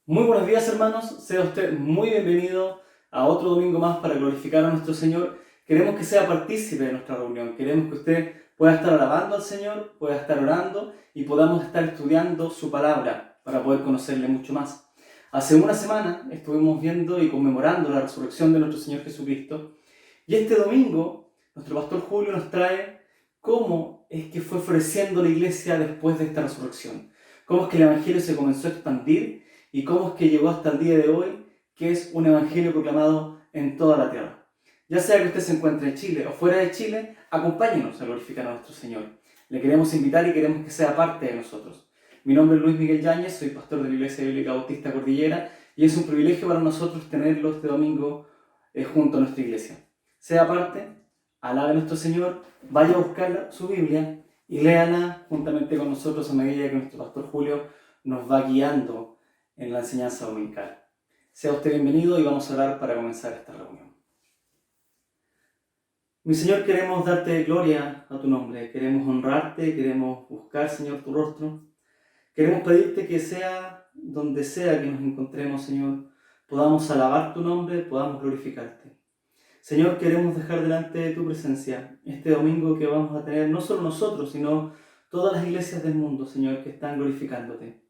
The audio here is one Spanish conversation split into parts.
Muy buenos días, hermanos, sea usted muy bienvenido a otro domingo más para glorificar a nuestro Señor. Queremos que sea partícipe de nuestra reunión, queremos que usted pueda estar alabando al Señor, pueda estar orando y podamos estar estudiando su palabra para poder conocerle mucho más. Hace una semana estuvimos viendo y conmemorando la resurrección de nuestro Señor Jesucristo y este domingo nuestro pastor Julio nos trae cómo es que fue floreciendo la iglesia después de esta resurrección, cómo es que el Evangelio se comenzó a expandir y cómo es que llegó hasta el día de hoy, que es un evangelio proclamado en toda la tierra. Ya sea que usted se encuentre en Chile o fuera de Chile, acompáñenos a glorificar a nuestro Señor. Le queremos invitar y queremos que sea parte de nosotros. Mi nombre es Luis Miguel Yáñez, soy pastor de la Iglesia Bíblica Bautista Cordillera y es un privilegio para nosotros tenerlo este domingo junto a nuestra iglesia. Sea parte, alabe a nuestro Señor, vaya a buscar su Biblia y léala juntamente con nosotros a medida que nuestro pastor Julio nos va guiando en la enseñanza dominical. Sea usted bienvenido y vamos a orar para comenzar esta reunión. Mi Señor, queremos darte gloria a tu nombre, queremos honrarte, queremos buscar, Señor, tu rostro. Queremos pedirte que sea donde sea que nos encontremos, Señor, podamos alabar tu nombre, podamos glorificarte. Señor, queremos dejar delante de tu presencia este domingo que vamos a tener no solo nosotros, sino todas las iglesias del mundo, Señor, que están glorificándote,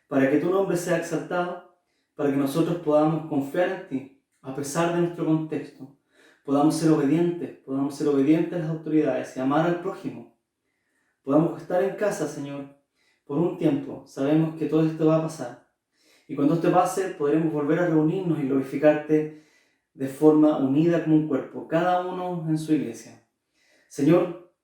para que tu nombre sea exaltado, para que nosotros podamos confiar en ti, a pesar de nuestro contexto, podamos ser obedientes a las autoridades y amar al prójimo, podamos estar en casa, Señor, por un tiempo. Sabemos que todo esto va a pasar, y cuando esto pase podremos volver a reunirnos y glorificarte de forma unida como un cuerpo, cada uno en su iglesia. Señor,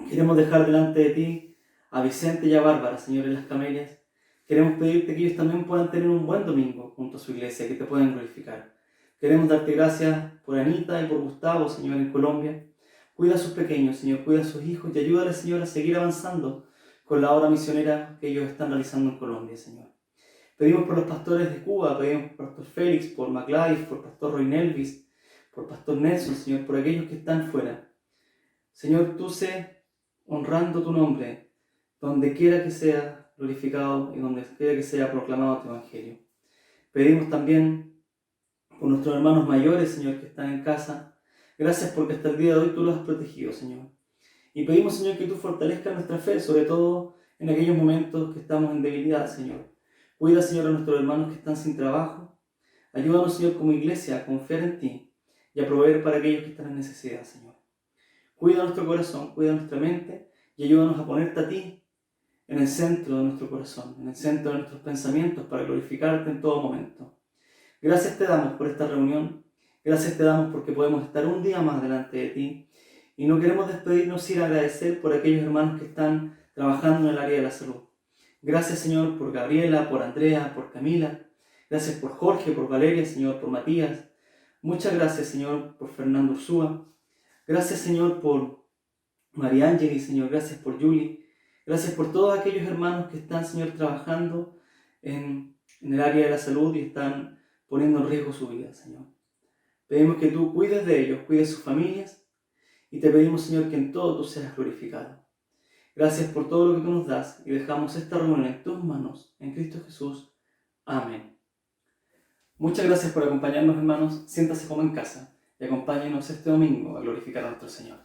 queremos dejar delante de ti a Vicente y a Bárbara, Señor, en las Camelias. Queremos pedirte que ellos también puedan tener un buen domingo junto a su iglesia, que te puedan glorificar. Queremos darte gracias por Anita y por Gustavo, Señor, en Colombia. Cuida a sus pequeños, Señor, cuida a sus hijos y ayúdale, Señor, a seguir avanzando con la obra misionera que ellos están realizando en Colombia, Señor. Pedimos por los pastores de Cuba, pedimos por Pastor Félix, por MacLife, por Pastor Roy Nelvis, por Pastor Nelson, Señor, por aquellos que están fuera. Señor, tú sé honrando tu nombre, donde quiera que sea glorificado y donde quiera que sea proclamado tu evangelio. Pedimos también por nuestros hermanos mayores, Señor, que están en casa. Gracias porque hasta el día de hoy tú los has protegido, Señor. Y pedimos, Señor, que tú fortalezcas nuestra fe, sobre todo en aquellos momentos que estamos en debilidad, Señor. Cuida, Señor, a nuestros hermanos que están sin trabajo. Ayúdanos, Señor, como iglesia a confiar en ti y a proveer para aquellos que están en necesidad, Señor. Cuida nuestro corazón, cuida nuestra mente y ayúdanos a ponerte a ti en el centro de nuestro corazón, en el centro de nuestros pensamientos para glorificarte en todo momento. Gracias te damos por esta reunión, gracias te damos porque podemos estar un día más delante de ti y no queremos despedirnos sin agradecer por aquellos hermanos que están trabajando en el área de la salud. Gracias, Señor, por Gabriela, por Andrea, por Camila. Gracias por Jorge, por Valeria, Señor, por Matías. Muchas gracias, Señor, por Fernando Ursúa. Gracias, Señor, por María Ángel y Señor, gracias por Julie. Gracias por todos aquellos hermanos que están, Señor, trabajando en el área de la salud y están poniendo en riesgo su vida, Señor. Pedimos que tú cuides de ellos, cuides sus familias y te pedimos, Señor, que en todo tú seas glorificado. Gracias por todo lo que tú nos das y dejamos esta reunión en tus manos, en Cristo Jesús. Amén. Muchas gracias por acompañarnos, hermanos. Siéntase como en casa y acompáñenos este domingo a glorificar a nuestro Señor.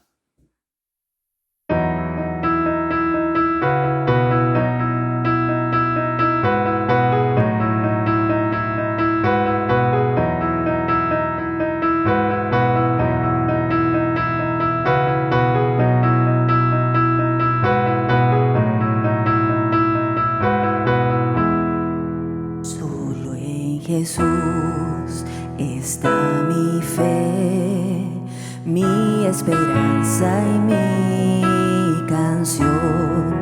Solo en Jesús está mi fe, mi esperanza y mi canción.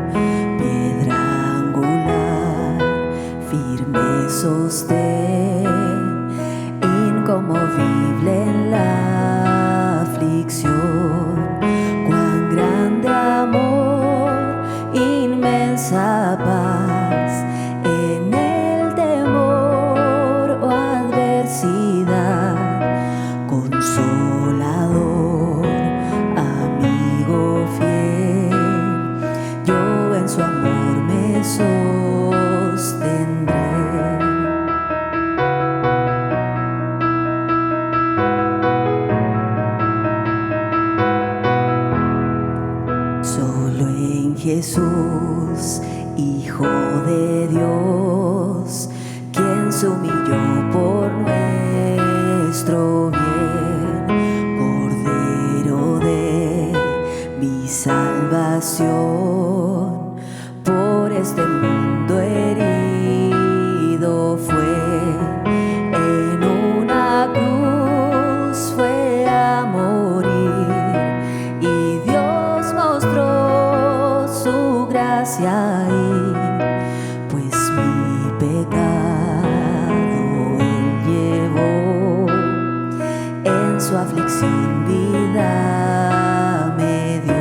Piedra angular, firme sostén, inconmovible en la aflicción. Cuán grande amor, inmensa paz en el temor o adversidad. Consolador, amigo fiel, yo en su amor me sostendré. Solo en Jesús, Hijo de Dios, quien se humilló por nuestro bien, Cordero de mi salvación, por este mundo herido fue, en una cruz fue a morir, y Dios mostró su gracia ahí, pues mi pecado Él llevó, en su aflicción vida me dio.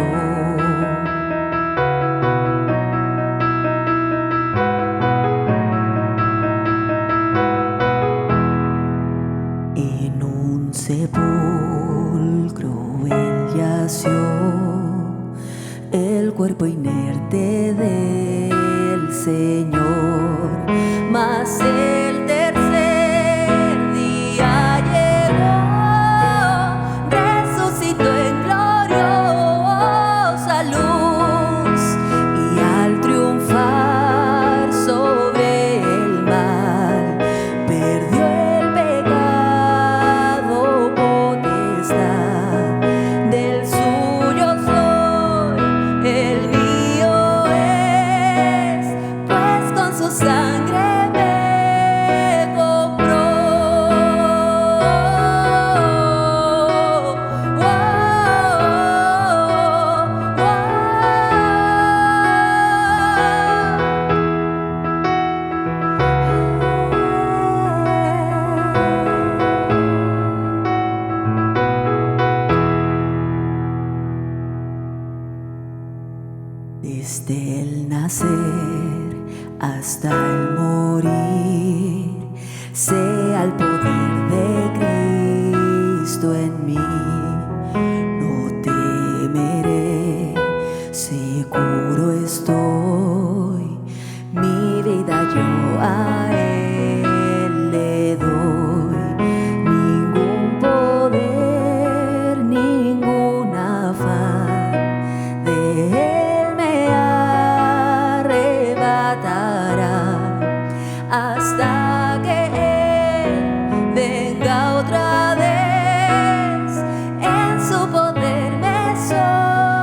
En un sepulcro Él yació, el cuerpo inerte del Señor, mas el tercer día llegó, resucitó en gloriosa luz, y al triunfar sobre el mal, perdió el pecado potestad. Del suyo soy, el mío es, pues con su sangre me compró. Desde el nacer hasta el morir, sea el poder de Cristo en mí. No temeré, seguro estoy, mi vida yo a Él le doy. Ningún poder, ningún afán de Él me arrebatará, hasta que Él venga otra vez, en su poder me sostendré.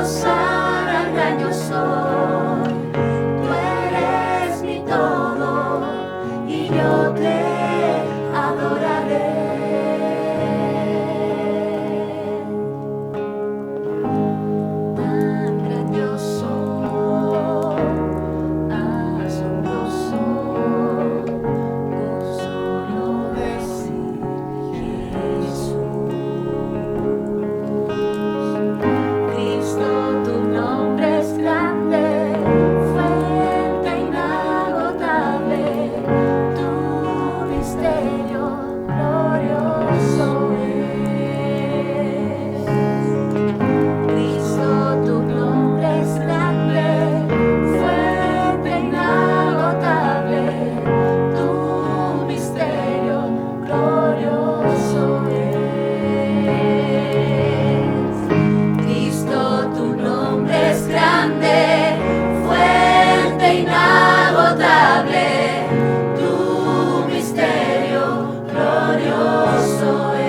Hosana al gran yo soy. Tú eres mi todo y yo te adoraré. Tan grandioso, asombroso, con solo decir Jesús. Cristo, tu nombre es grande, fuente inagotable, tu misterio glorioso es. Cristo, tu nombre es grande, fuente inagotable, tu misterio glorioso es. Cristo, tu nombre es grande, fuente inagotable, tu misterio glorioso es.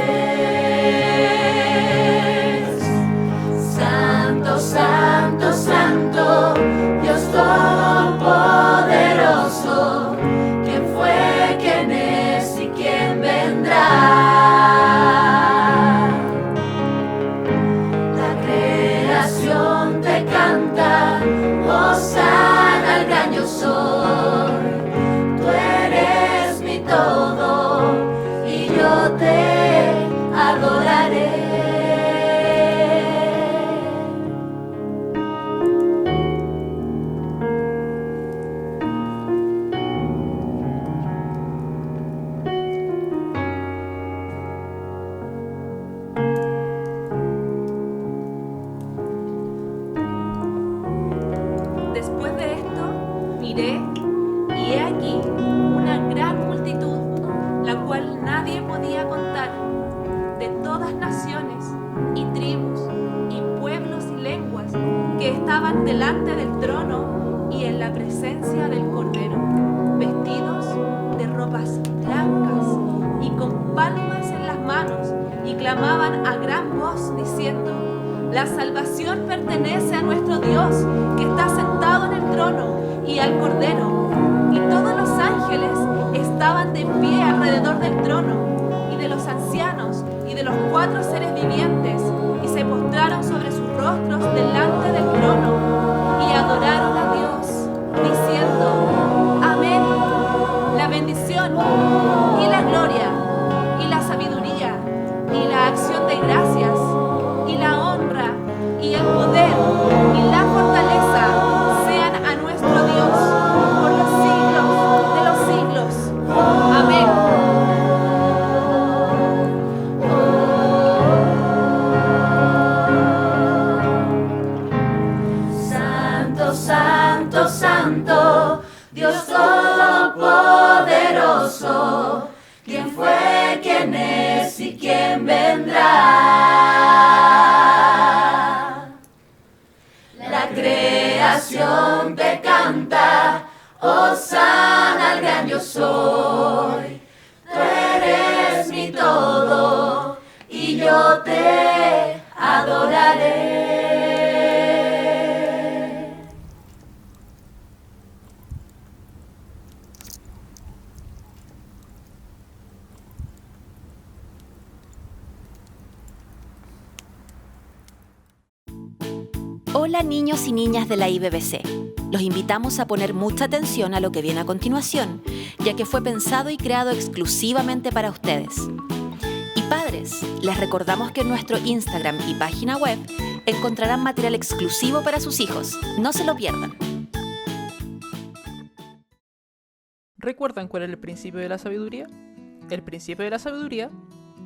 Santo, santo, santo, Dios todopoderoso, ¿quién fue, quién es y quién vendrá? La creación te canta, hosana al gran yo soy. Tú eres mi todo y yo te adoraré. Después de esto, miré, y he aquí una gran multitud, la cual nadie podía contar, de todas naciones, y tribus, y pueblos y lenguas, que estaban delante del trono y en la presencia del Cordero, vestidos de ropas blancas y con palmas en las manos, y clamaban a gran voz diciendo: la salvación pertenece a nuestro Dios, que está sentado en el trono, y al Cordero. Y todos los ángeles estaban de pie alrededor del trono, y de los ancianos, y de los 4 seres vivientes, y se postraron sobre sus rostros delante del trono, y adoraron a Dios, diciendo: Amén. La bendición, y la gloria, y la sabiduría, y la acción de gracias, y la honra, y el poder, y la fortaleza sean a nuestro Dios por los siglos de los siglos. Amén. Santo, santo, santo, Dios todopoderoso, ¿quién fue, quién es y quién vendrá? La creación te canta, hosana al gran yo soy. Tú eres mi todo y yo te adoraré. Hola niños y niñas de la IBBC. Los invitamos a poner mucha atención a lo que viene a continuación, ya que fue pensado y creado exclusivamente para ustedes. Y padres, les recordamos que en nuestro Instagram y página web encontrarán material exclusivo para sus hijos. No se lo pierdan. ¿Recuerdan cuál es el principio de la sabiduría? El principio de la sabiduría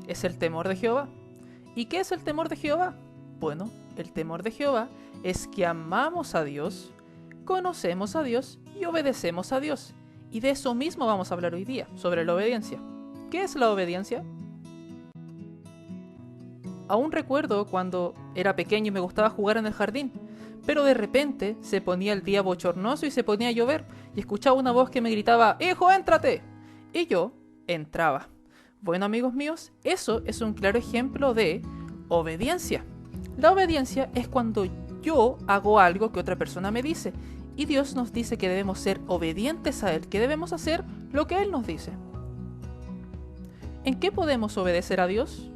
es el temor de Jehová. ¿Y qué es el temor de Jehová? Bueno, el temor de Jehová es que amamos a Dios, conocemos a Dios y obedecemos a Dios. Y de eso mismo vamos a hablar hoy día, sobre la obediencia. ¿Qué es la obediencia? Aún recuerdo cuando era pequeño y me gustaba jugar en el jardín, pero de repente se ponía el día bochornoso y se ponía a llover y escuchaba una voz que me gritaba: ¡Hijo, éntrate! Y yo entraba. Bueno, amigos míos, eso es un claro ejemplo de obediencia. La obediencia es cuando yo hago algo que otra persona me dice. Y Dios nos dice que debemos ser obedientes a Él, que debemos hacer lo que Él nos dice. ¿En qué podemos obedecer a Dios?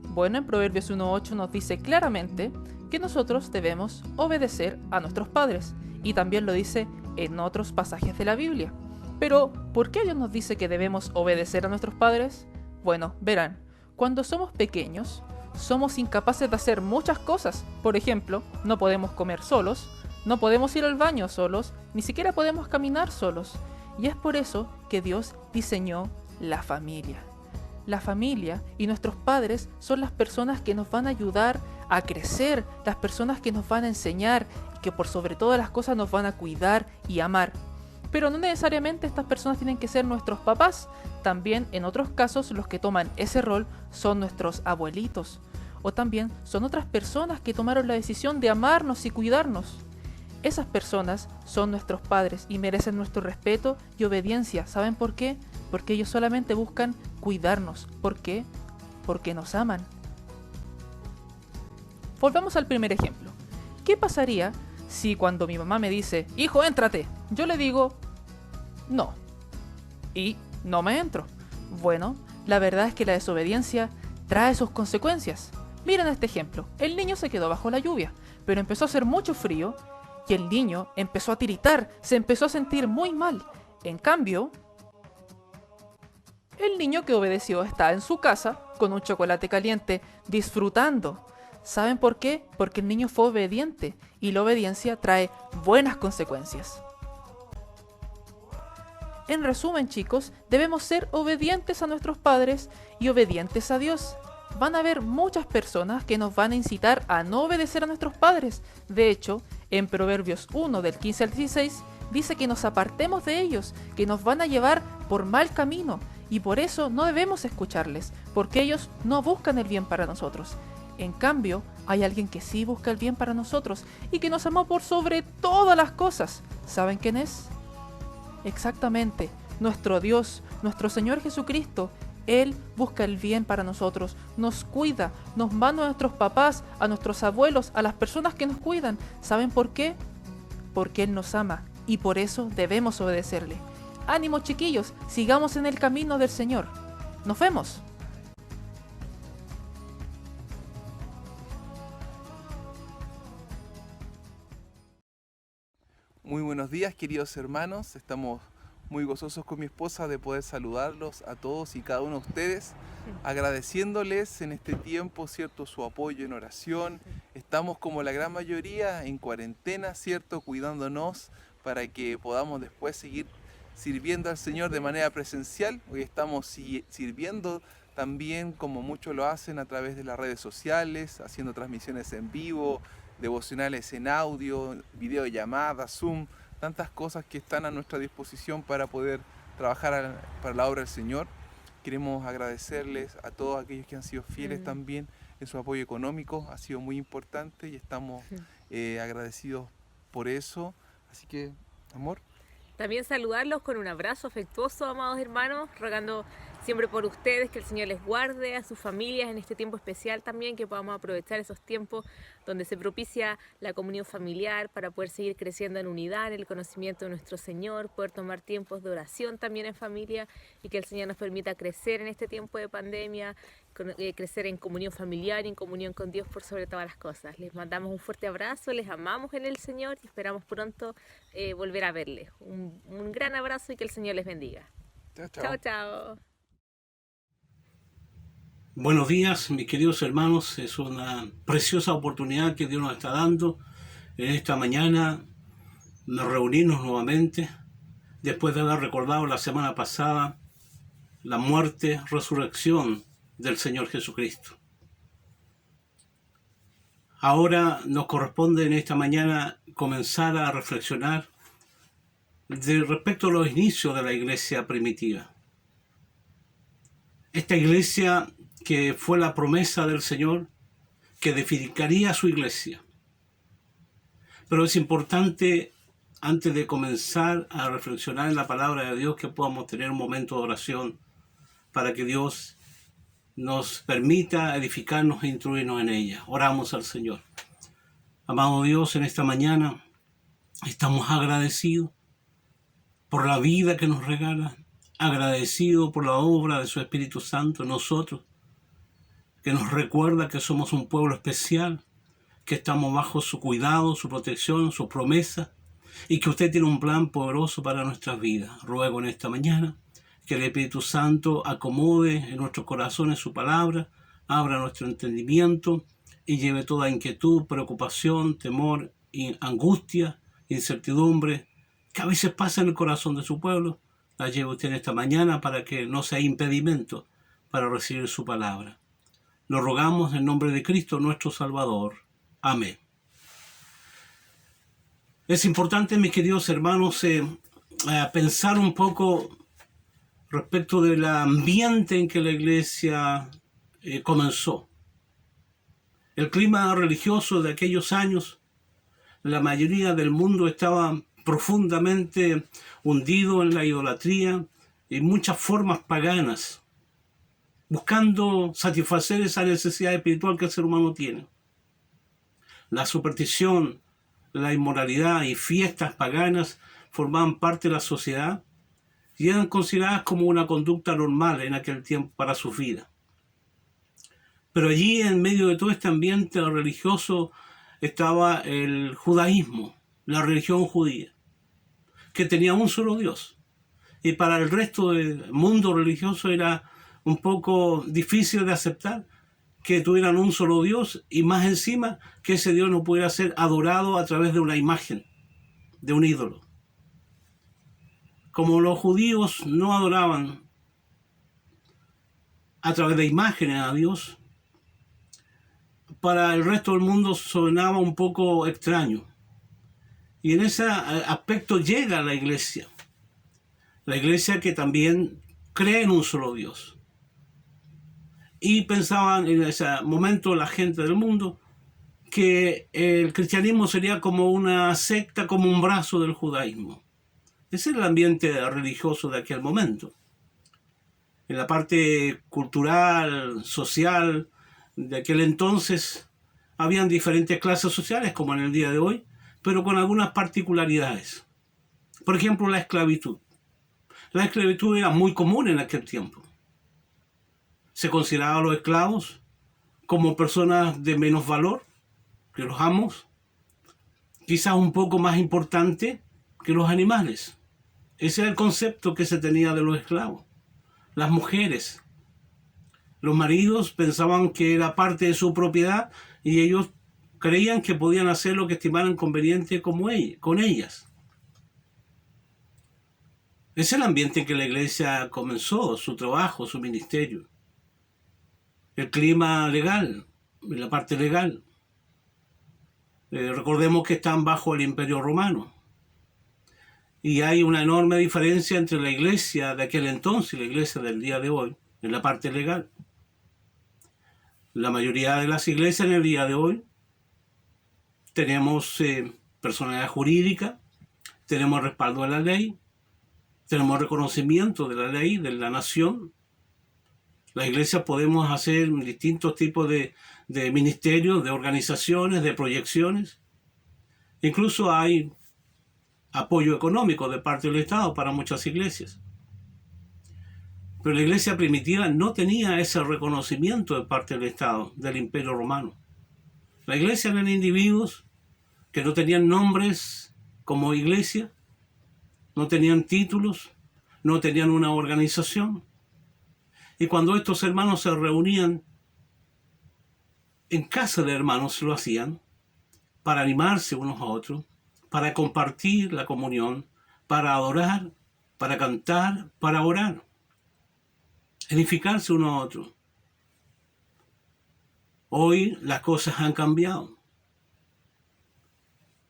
Bueno, en Proverbios 1:8 nos dice claramente que nosotros debemos obedecer a nuestros padres. Y también lo dice en otros pasajes de la Biblia. Pero, ¿por qué Dios nos dice que debemos obedecer a nuestros padres? Bueno, verán, cuando somos pequeños, somos incapaces de hacer muchas cosas. Por ejemplo, no podemos comer solos, no podemos ir al baño solos, ni siquiera podemos caminar solos. Y es por eso que Dios diseñó la familia. La familia y nuestros padres son las personas que nos van a ayudar a crecer, las personas que nos van a enseñar y que por sobre todas las cosas nos van a cuidar y amar. Pero no necesariamente estas personas tienen que ser nuestros papás. También en otros casos los que toman ese rol son nuestros abuelitos. O también son otras personas que tomaron la decisión de amarnos y cuidarnos. Esas personas son nuestros padres y merecen nuestro respeto y obediencia. ¿Saben por qué? Porque ellos solamente buscan cuidarnos. ¿Por qué? Porque nos aman. Volvamos al primer ejemplo. ¿Qué pasaría si cuando mi mamá me dice, hijo, éntrate, yo le digo, no, y no me entro? Bueno, la verdad es que la desobediencia trae sus consecuencias. Miren este ejemplo. El niño se quedó bajo la lluvia, pero empezó a hacer mucho frío y el niño empezó a tiritar, se empezó a sentir muy mal. En cambio, el niño que obedeció está en su casa con un chocolate caliente, disfrutando. ¿Saben por qué? Porque el niño fue obediente y la obediencia trae buenas consecuencias. En resumen, chicos, debemos ser obedientes a nuestros padres y obedientes a Dios. Van a haber muchas personas que nos van a incitar a no obedecer a nuestros padres. De hecho, en Proverbios 1 del 15 al 16 dice que nos apartemos de ellos, que nos van a llevar por mal camino y por eso no debemos escucharles, porque ellos no buscan el bien para nosotros. En cambio, hay alguien que sí busca el bien para nosotros y que nos amó por sobre todas las cosas. ¿Saben quién es? Exactamente, nuestro Dios, nuestro Señor Jesucristo. Él busca el bien para nosotros, nos cuida, nos manda a nuestros papás, a nuestros abuelos, a las personas que nos cuidan. ¿Saben por qué? Porque Él nos ama y por eso debemos obedecerle. Ánimo, chiquillos, sigamos en el camino del Señor. Nos vemos. Muy buenos días, queridos hermanos. Estamos muy gozosos con mi esposa de poder saludarlos a todos y cada uno de ustedes, agradeciéndoles en este tiempo, ¿cierto?, su apoyo en oración. Estamos como la gran mayoría en cuarentena, ¿cierto?, cuidándonos para que podamos después seguir sirviendo al Señor de manera presencial. Hoy estamos sirviendo también, como muchos lo hacen, a través de las redes sociales, haciendo transmisiones en vivo, devocionales en audio, videollamadas, Zoom, tantas cosas que están a nuestra disposición para poder trabajar para la obra del Señor. Queremos agradecerles a todos aquellos que han sido fieles también en su apoyo económico, ha sido muy importante y estamos agradecidos por eso. Así que, amor. También saludarlos con un abrazo afectuoso, amados hermanos, rogando siempre por ustedes, que el Señor les guarde, a sus familias en este tiempo especial también, que podamos aprovechar esos tiempos donde se propicia la comunión familiar para poder seguir creciendo en unidad, en el conocimiento de nuestro Señor, poder tomar tiempos de oración también en familia y que el Señor nos permita crecer en este tiempo de pandemia, crecer en comunión familiar y en comunión con Dios por sobre todas las cosas. Les mandamos un fuerte abrazo, les amamos en el Señor y esperamos pronto volver a verles. Un gran abrazo y que el Señor les bendiga. Chao, chao. Chao, chao. Buenos días, mis queridos hermanos. Es una preciosa oportunidad que Dios nos está dando en esta mañana de reunirnos nuevamente después de haber recordado la semana pasada la muerte, resurrección del Señor Jesucristo. Ahora nos corresponde en esta mañana comenzar a reflexionar respecto a los inicios de la iglesia primitiva. Esta iglesia que fue la promesa del Señor, que edificaría su iglesia. Pero es importante, antes de comenzar a reflexionar en la palabra de Dios, que podamos tener un momento de oración para que Dios nos permita edificarnos e instruirnos en ella. Oramos al Señor. Amado Dios, en esta mañana estamos agradecidos por la vida que nos regala, agradecidos por la obra de su Espíritu Santo en nosotros, que nos recuerda que somos un pueblo especial, que estamos bajo su cuidado, su protección, su promesa, y que usted tiene un plan poderoso para nuestras vidas. Ruego en esta mañana que el Espíritu Santo acomode en nuestros corazones su palabra, abra nuestro entendimiento y lleve toda inquietud, preocupación, temor, angustia, incertidumbre, que a veces pasa en el corazón de su pueblo, la lleve usted en esta mañana para que no sea impedimento para recibir su palabra. Lo rogamos en nombre de Cristo nuestro Salvador. Amén. Es importante, mis queridos hermanos, pensar un poco respecto del ambiente en que la iglesia comenzó. El clima religioso de aquellos años, la mayoría del mundo estaba profundamente hundido en la idolatría y muchas formas paganas, buscando satisfacer esa necesidad espiritual que el ser humano tiene. La superstición, la inmoralidad y fiestas paganas formaban parte de la sociedad y eran consideradas como una conducta normal en aquel tiempo para su vida. Pero allí, en medio de todo este ambiente religioso, estaba el judaísmo, la religión judía, que tenía un solo Dios. Y para el resto del mundo religioso era un poco difícil de aceptar que tuvieran un solo Dios y más encima que ese Dios no pudiera ser adorado a través de una imagen, de un ídolo. Como los judíos no adoraban a través de imágenes a Dios, para el resto del mundo sonaba un poco extraño. Y en ese aspecto llega la iglesia que también cree en un solo Dios. Y pensaban en ese momento la gente del mundo que el cristianismo sería como una secta, como un brazo del judaísmo. Ese era el ambiente religioso de aquel momento. En la parte cultural, social, de aquel entonces, habían diferentes clases sociales, como en el día de hoy, pero con algunas particularidades. Por ejemplo, la esclavitud. La esclavitud era muy común en aquel tiempo. Se consideraban a los esclavos como personas de menos valor que los amos, quizás un poco más importante que los animales. Ese era el concepto que se tenía de los esclavos. Las mujeres, los maridos pensaban que era parte de su propiedad y ellos creían que podían hacer lo que estimaran conveniente con ellas. Ese es el ambiente en que la iglesia comenzó su trabajo, su ministerio. El clima legal, la parte legal. Recordemos que están bajo el Imperio Romano. Y hay una enorme diferencia entre la iglesia de aquel entonces y la iglesia del día de hoy, en la parte legal. La mayoría de las iglesias en el día de hoy tenemos personalidad jurídica, tenemos respaldo de la ley, tenemos reconocimiento de la ley, de la nación. Las iglesias podemos hacer distintos tipos de ministerios, de organizaciones, de proyecciones. Incluso hay apoyo económico de parte del Estado para muchas iglesias. Pero la iglesia primitiva no tenía ese reconocimiento de parte del Estado, del Imperio Romano. La iglesia eran individuos que no tenían nombres como iglesia, no tenían títulos, no tenían una organización. Y cuando estos hermanos se reunían en casa de hermanos, lo hacían para animarse unos a otros, para compartir la comunión, para adorar, para cantar, para orar, edificarse uno a otro. Hoy las cosas han cambiado.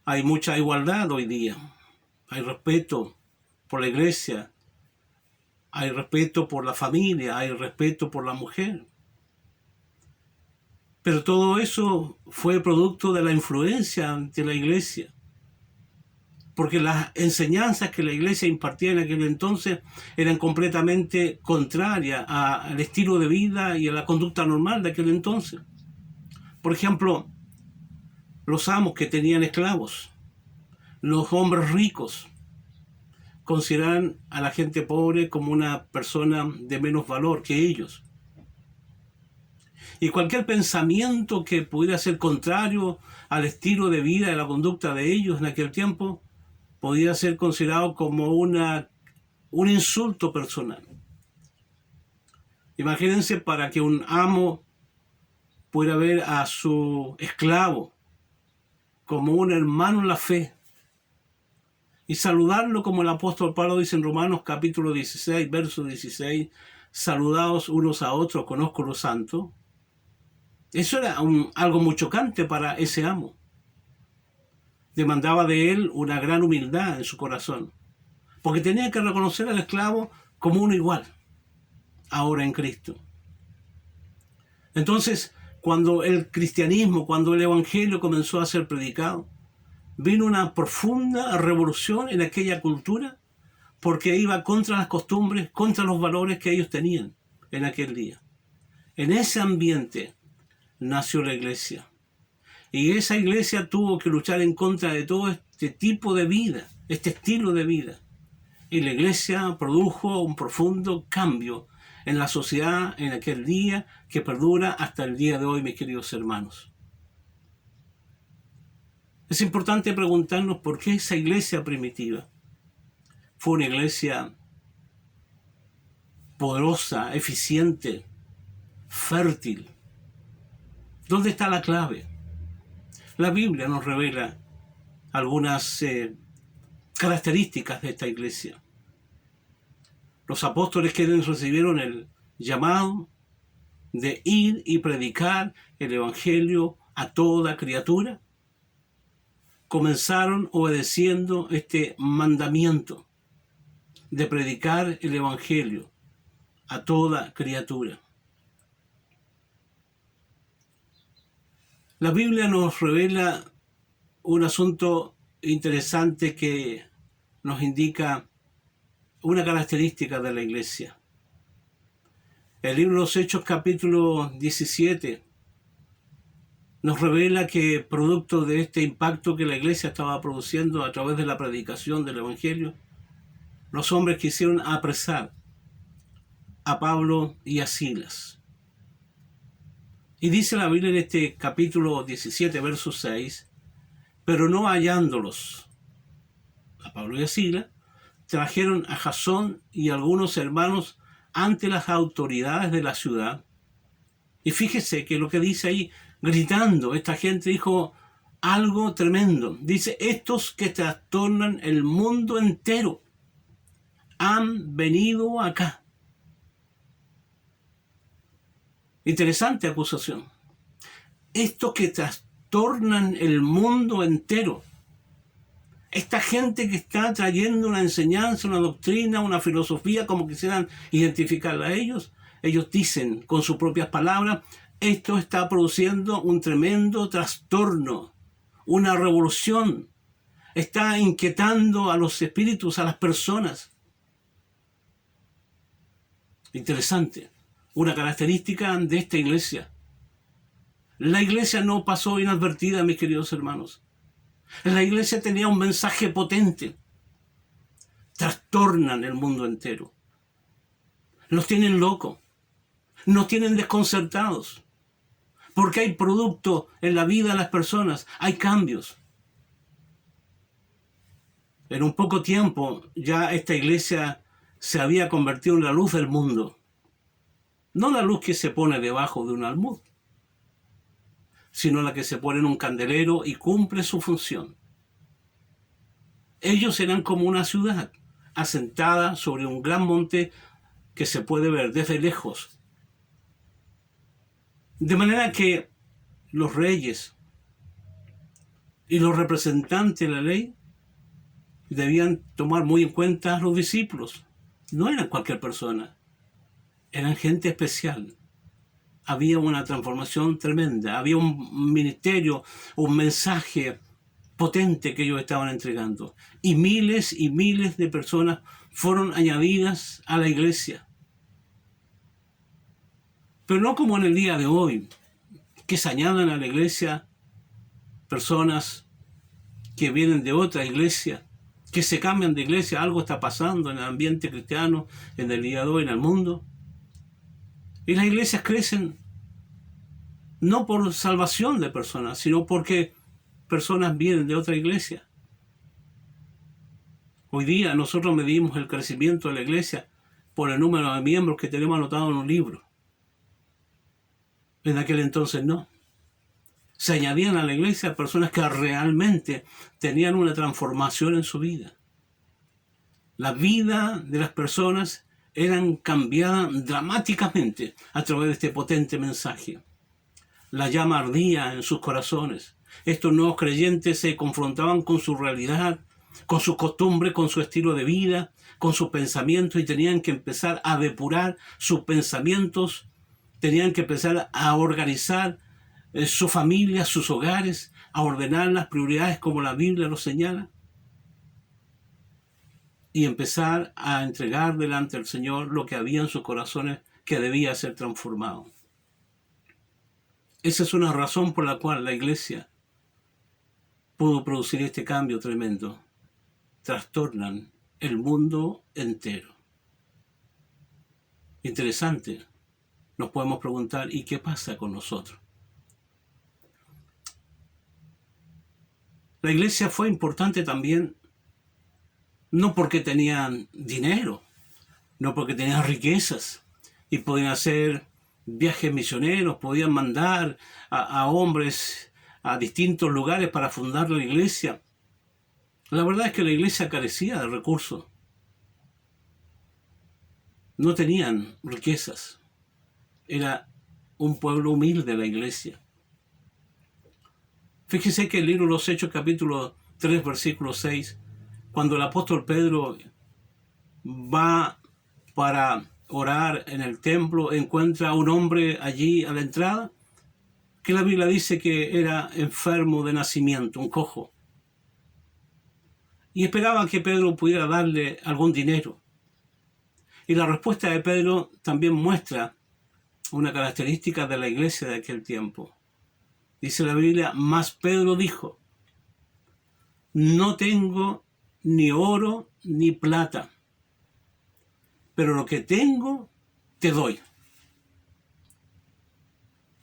Hay mucha igualdad hoy día. Hay respeto por la iglesia, hay respeto por la familia, hay respeto por la mujer. Pero todo eso fue producto de la influencia de la iglesia. porque las enseñanzas que la iglesia impartía en aquel entonces eran completamente contrarias al estilo de vida y a la conducta normal de aquel entonces. Por ejemplo, los amos que tenían esclavos, los hombres ricos, consideraban a la gente pobre como una persona de menos valor que ellos. Y cualquier pensamiento que pudiera ser contrario al estilo de vida y a la conducta de ellos en aquel tiempo podía ser considerado como un insulto personal. Imagínense, para que un amo pudiera ver a su esclavo como un hermano en la fe y saludarlo como el apóstol Pablo dice en Romanos capítulo 16, verso 16, saludaos unos a otros con ósculo santo. Eso era algo muy chocante para ese amo. Demandaba de él una gran humildad en su corazón, porque tenía que reconocer al esclavo como uno igual, ahora en Cristo. Entonces, cuando el cristianismo, cuando el evangelio comenzó a ser predicado, vino una profunda revolución en aquella cultura, porque iba contra las costumbres, contra los valores que ellos tenían en aquel día. En ese ambiente nació la iglesia. Y esa iglesia tuvo que luchar en contra de todo este tipo de vida, este estilo de vida. Y la iglesia produjo un profundo cambio en la sociedad en aquel día, que perdura hasta el día de hoy, mis queridos hermanos. Es importante preguntarnos por qué esa iglesia primitiva fue una iglesia poderosa, eficiente, fértil. ¿Dónde está la clave? La Biblia nos revela algunas características de esta iglesia. Los apóstoles, que recibieron el llamado de ir y predicar el evangelio a toda criatura, comenzaron obedeciendo este mandamiento de predicar el evangelio a toda criatura. La Biblia nos revela un asunto interesante que nos indica una característica de la iglesia. El libro de los Hechos, capítulo 17, nos revela que, producto de este impacto que la iglesia estaba produciendo a través de la predicación del evangelio, los hombres quisieron apresar a Pablo y a Silas. Y dice la Biblia en este capítulo 17, verso 6, pero no hallándolos, a Pablo y a Silas, trajeron a Jasón y algunos hermanos ante las autoridades de la ciudad. Y fíjese que lo que dice ahí, gritando, esta gente dijo algo tremendo. Dice, estos que trastornan el mundo entero han venido acá. Interesante acusación. Estos que trastornan el mundo entero. Esta gente que está trayendo una enseñanza, una doctrina, una filosofía, como quisieran identificarla a ellos, ellos dicen con sus propias palabras, esto está produciendo un tremendo trastorno, una revolución. Está inquietando a los espíritus, a las personas. Interesante. Una característica de esta iglesia. La iglesia no pasó inadvertida, mis queridos hermanos. La iglesia tenía un mensaje potente. Trastornan el mundo entero. Los tienen locos. Nos tienen desconcertados. Porque hay producto en la vida de las personas. Hay cambios. En un poco tiempo ya esta iglesia se había convertido en la luz del mundo. No la luz que se pone debajo de un almud, sino la que se pone en un candelero y cumple su función. Ellos eran como una ciudad asentada sobre un gran monte que se puede ver desde lejos. De manera que los reyes y los representantes de la ley debían tomar muy en cuenta a los discípulos. No eran cualquier persona. Eran gente especial. Había una transformación tremenda. Había un ministerio, un mensaje potente que ellos estaban entregando. Y miles de personas fueron añadidas a la iglesia. Pero no como en el día de hoy, que se añadan a la iglesia personas que vienen de otra iglesia, que se cambian de iglesia. Algo está pasando en el ambiente cristiano en el día de hoy en el mundo. Y las iglesias crecen no por salvación de personas, sino porque personas vienen de otra iglesia. Hoy día nosotros medimos el crecimiento de la iglesia por el número de miembros que tenemos anotado en un libro. En aquel entonces no. Se añadían a la iglesia personas que realmente tenían una transformación en su vida. La vida de las personas eran cambiadas dramáticamente a través de este potente mensaje. La llama ardía en sus corazones. Estos nuevos creyentes se confrontaban con su realidad, con sus costumbres, con su estilo de vida, con sus pensamientos, y tenían que empezar a depurar sus pensamientos, tenían que empezar a organizar su familia, sus hogares, a ordenar las prioridades como la Biblia lo señala, y empezar a entregar delante del Señor lo que había en sus corazones que debía ser transformado. Esa es una razón por la cual la iglesia pudo producir este cambio tremendo. Trastornan el mundo entero. Interesante. Nos podemos preguntar, ¿y qué pasa con nosotros? La iglesia fue importante también, no porque tenían dinero, no porque tenían riquezas y podían hacer viajes misioneros, podían mandar a hombres a distintos lugares para fundar la iglesia. La verdad es que la iglesia carecía de recursos. No tenían riquezas. Era un pueblo humilde la iglesia. Fíjese que el libro de los Hechos, capítulo 3, versículo 6, cuando el apóstol Pedro va para orar en el templo, encuentra a un hombre allí a la entrada, que la Biblia dice que era enfermo de nacimiento, un cojo. Y esperaba que Pedro pudiera darle algún dinero. Y la respuesta de Pedro también muestra una característica de la iglesia de aquel tiempo. Dice la Biblia, mas Pedro dijo, no tengo ni oro ni plata, pero lo que tengo te doy.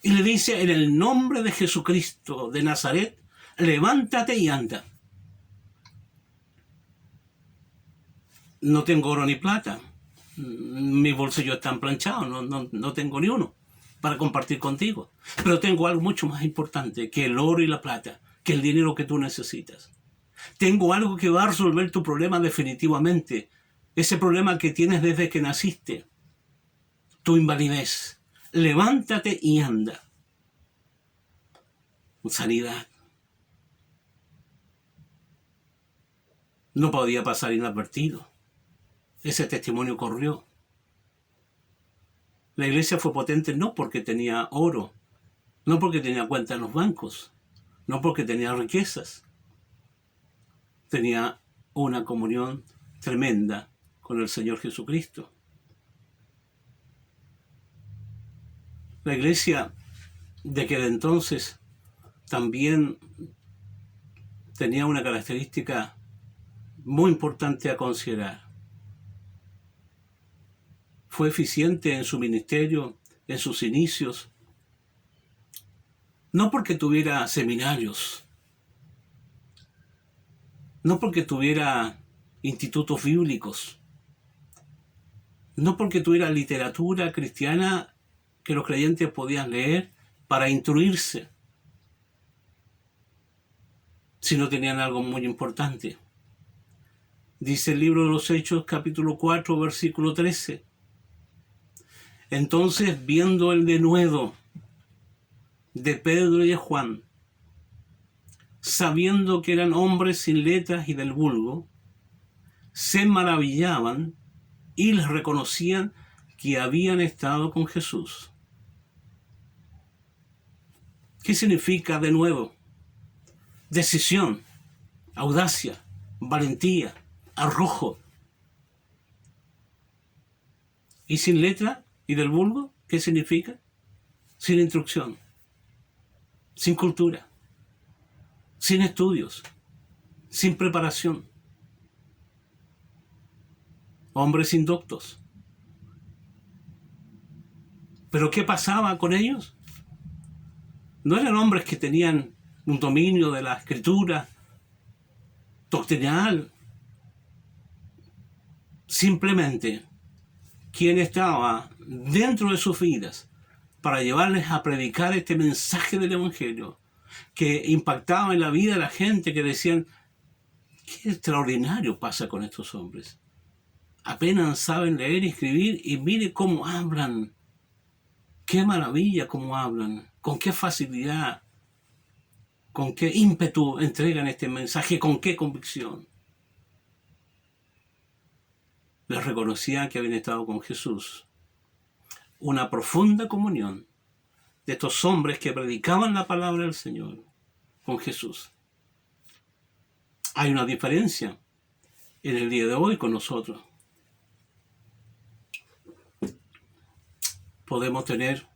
Y le dice, en el nombre de Jesucristo de Nazaret, levántate y anda. No tengo oro ni plata, mis bolsillos están planchados, no tengo ni uno para compartir contigo. Pero tengo algo mucho más importante que el oro y la plata, que el dinero que tú necesitas. Tengo algo que va a resolver tu problema definitivamente. Ese problema que tienes desde que naciste. Tu invalidez. Levántate y anda. Sanidad. No podía pasar inadvertido. Ese testimonio corrió. La iglesia fue potente no porque tenía oro, no porque tenía cuenta en los bancos, no porque tenía riquezas. Tenía una comunión tremenda con el Señor Jesucristo. La iglesia de aquel entonces también tenía una característica muy importante a considerar. Fue eficiente en su ministerio, en sus inicios, no porque tuviera seminarios, no porque tuviera institutos bíblicos, no porque tuviera literatura cristiana que los creyentes podían leer para instruirse, sino tenían algo muy importante. Dice el libro de los Hechos, capítulo 4, versículo 13. Entonces, viendo el denuedo de Pedro y de Juan, sabiendo que eran hombres sin letras y del vulgo, se maravillaban y les reconocían que habían estado con Jesús. ¿Qué significa denuedo? Decisión, audacia, valentía, arrojo. ¿Y sin letra? ¿Y del vulgo? ¿Qué significa? Sin instrucción, sin cultura, sin estudios, sin preparación. Hombres indoctos. ¿Pero qué pasaba con ellos? No eran hombres que tenían un dominio de la escritura doctrinal. Simplemente, quien estaba dentro de sus vidas para llevarles a predicar este mensaje del Evangelio, que impactaba en la vida de la gente, que decían, qué extraordinario pasa con estos hombres. Apenas saben leer y escribir y mire cómo hablan. Qué maravilla cómo hablan, con qué facilidad, con qué ímpetu entregan este mensaje, con qué convicción. Les reconocía que habían estado con Jesús. Una profunda comunión de estos hombres que predicaban la palabra del Señor con Jesús. Hay una diferencia en el día de hoy con nosotros. Podemos tener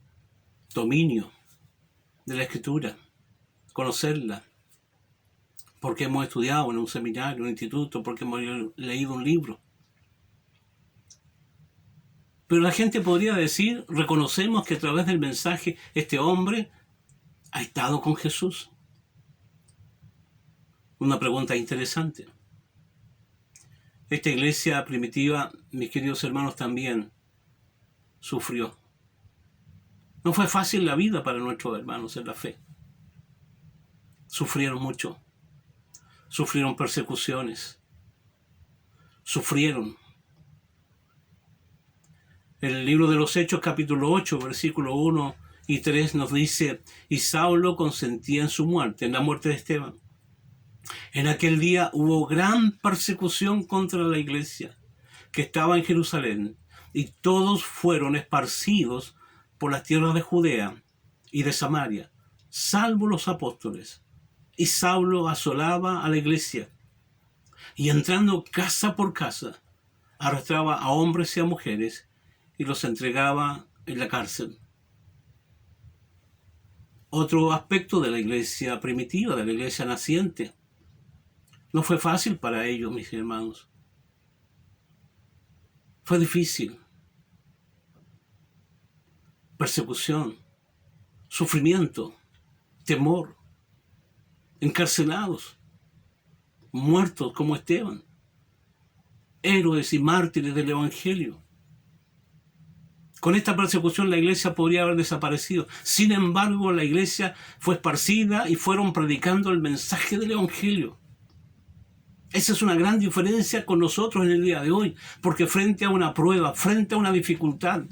dominio de la Escritura, conocerla, porque hemos estudiado en un seminario, en un instituto, porque hemos leído un libro. Pero la gente podría decir, reconocemos que a través del mensaje este hombre ha estado con Jesús. Una pregunta interesante. Esta iglesia primitiva, mis queridos hermanos, también sufrió. No fue fácil la vida para nuestros hermanos en la fe. Sufrieron mucho. Sufrieron persecuciones. Sufrieron. El libro de los Hechos, capítulo 8, versículo 1 y 3 nos dice, y Saulo consentía en su muerte, en la muerte de Esteban. En aquel día hubo gran persecución contra la iglesia que estaba en Jerusalén, y todos fueron esparcidos por las tierras de Judea y de Samaria, salvo los apóstoles. Y Saulo asolaba a la iglesia, y entrando casa por casa, arrastraba a hombres y a mujeres, y los entregaba en la cárcel. Otro aspecto de la iglesia primitiva, de la iglesia naciente. No fue fácil para ellos, mis hermanos. Fue difícil. Persecución, sufrimiento, temor, encarcelados, muertos como Esteban, héroes y mártires del Evangelio. Con esta persecución la iglesia podría haber desaparecido. Sin embargo, la iglesia fue esparcida y fueron predicando el mensaje del Evangelio. Esa es una gran diferencia con nosotros en el día de hoy, porque frente a una prueba, frente a una dificultad,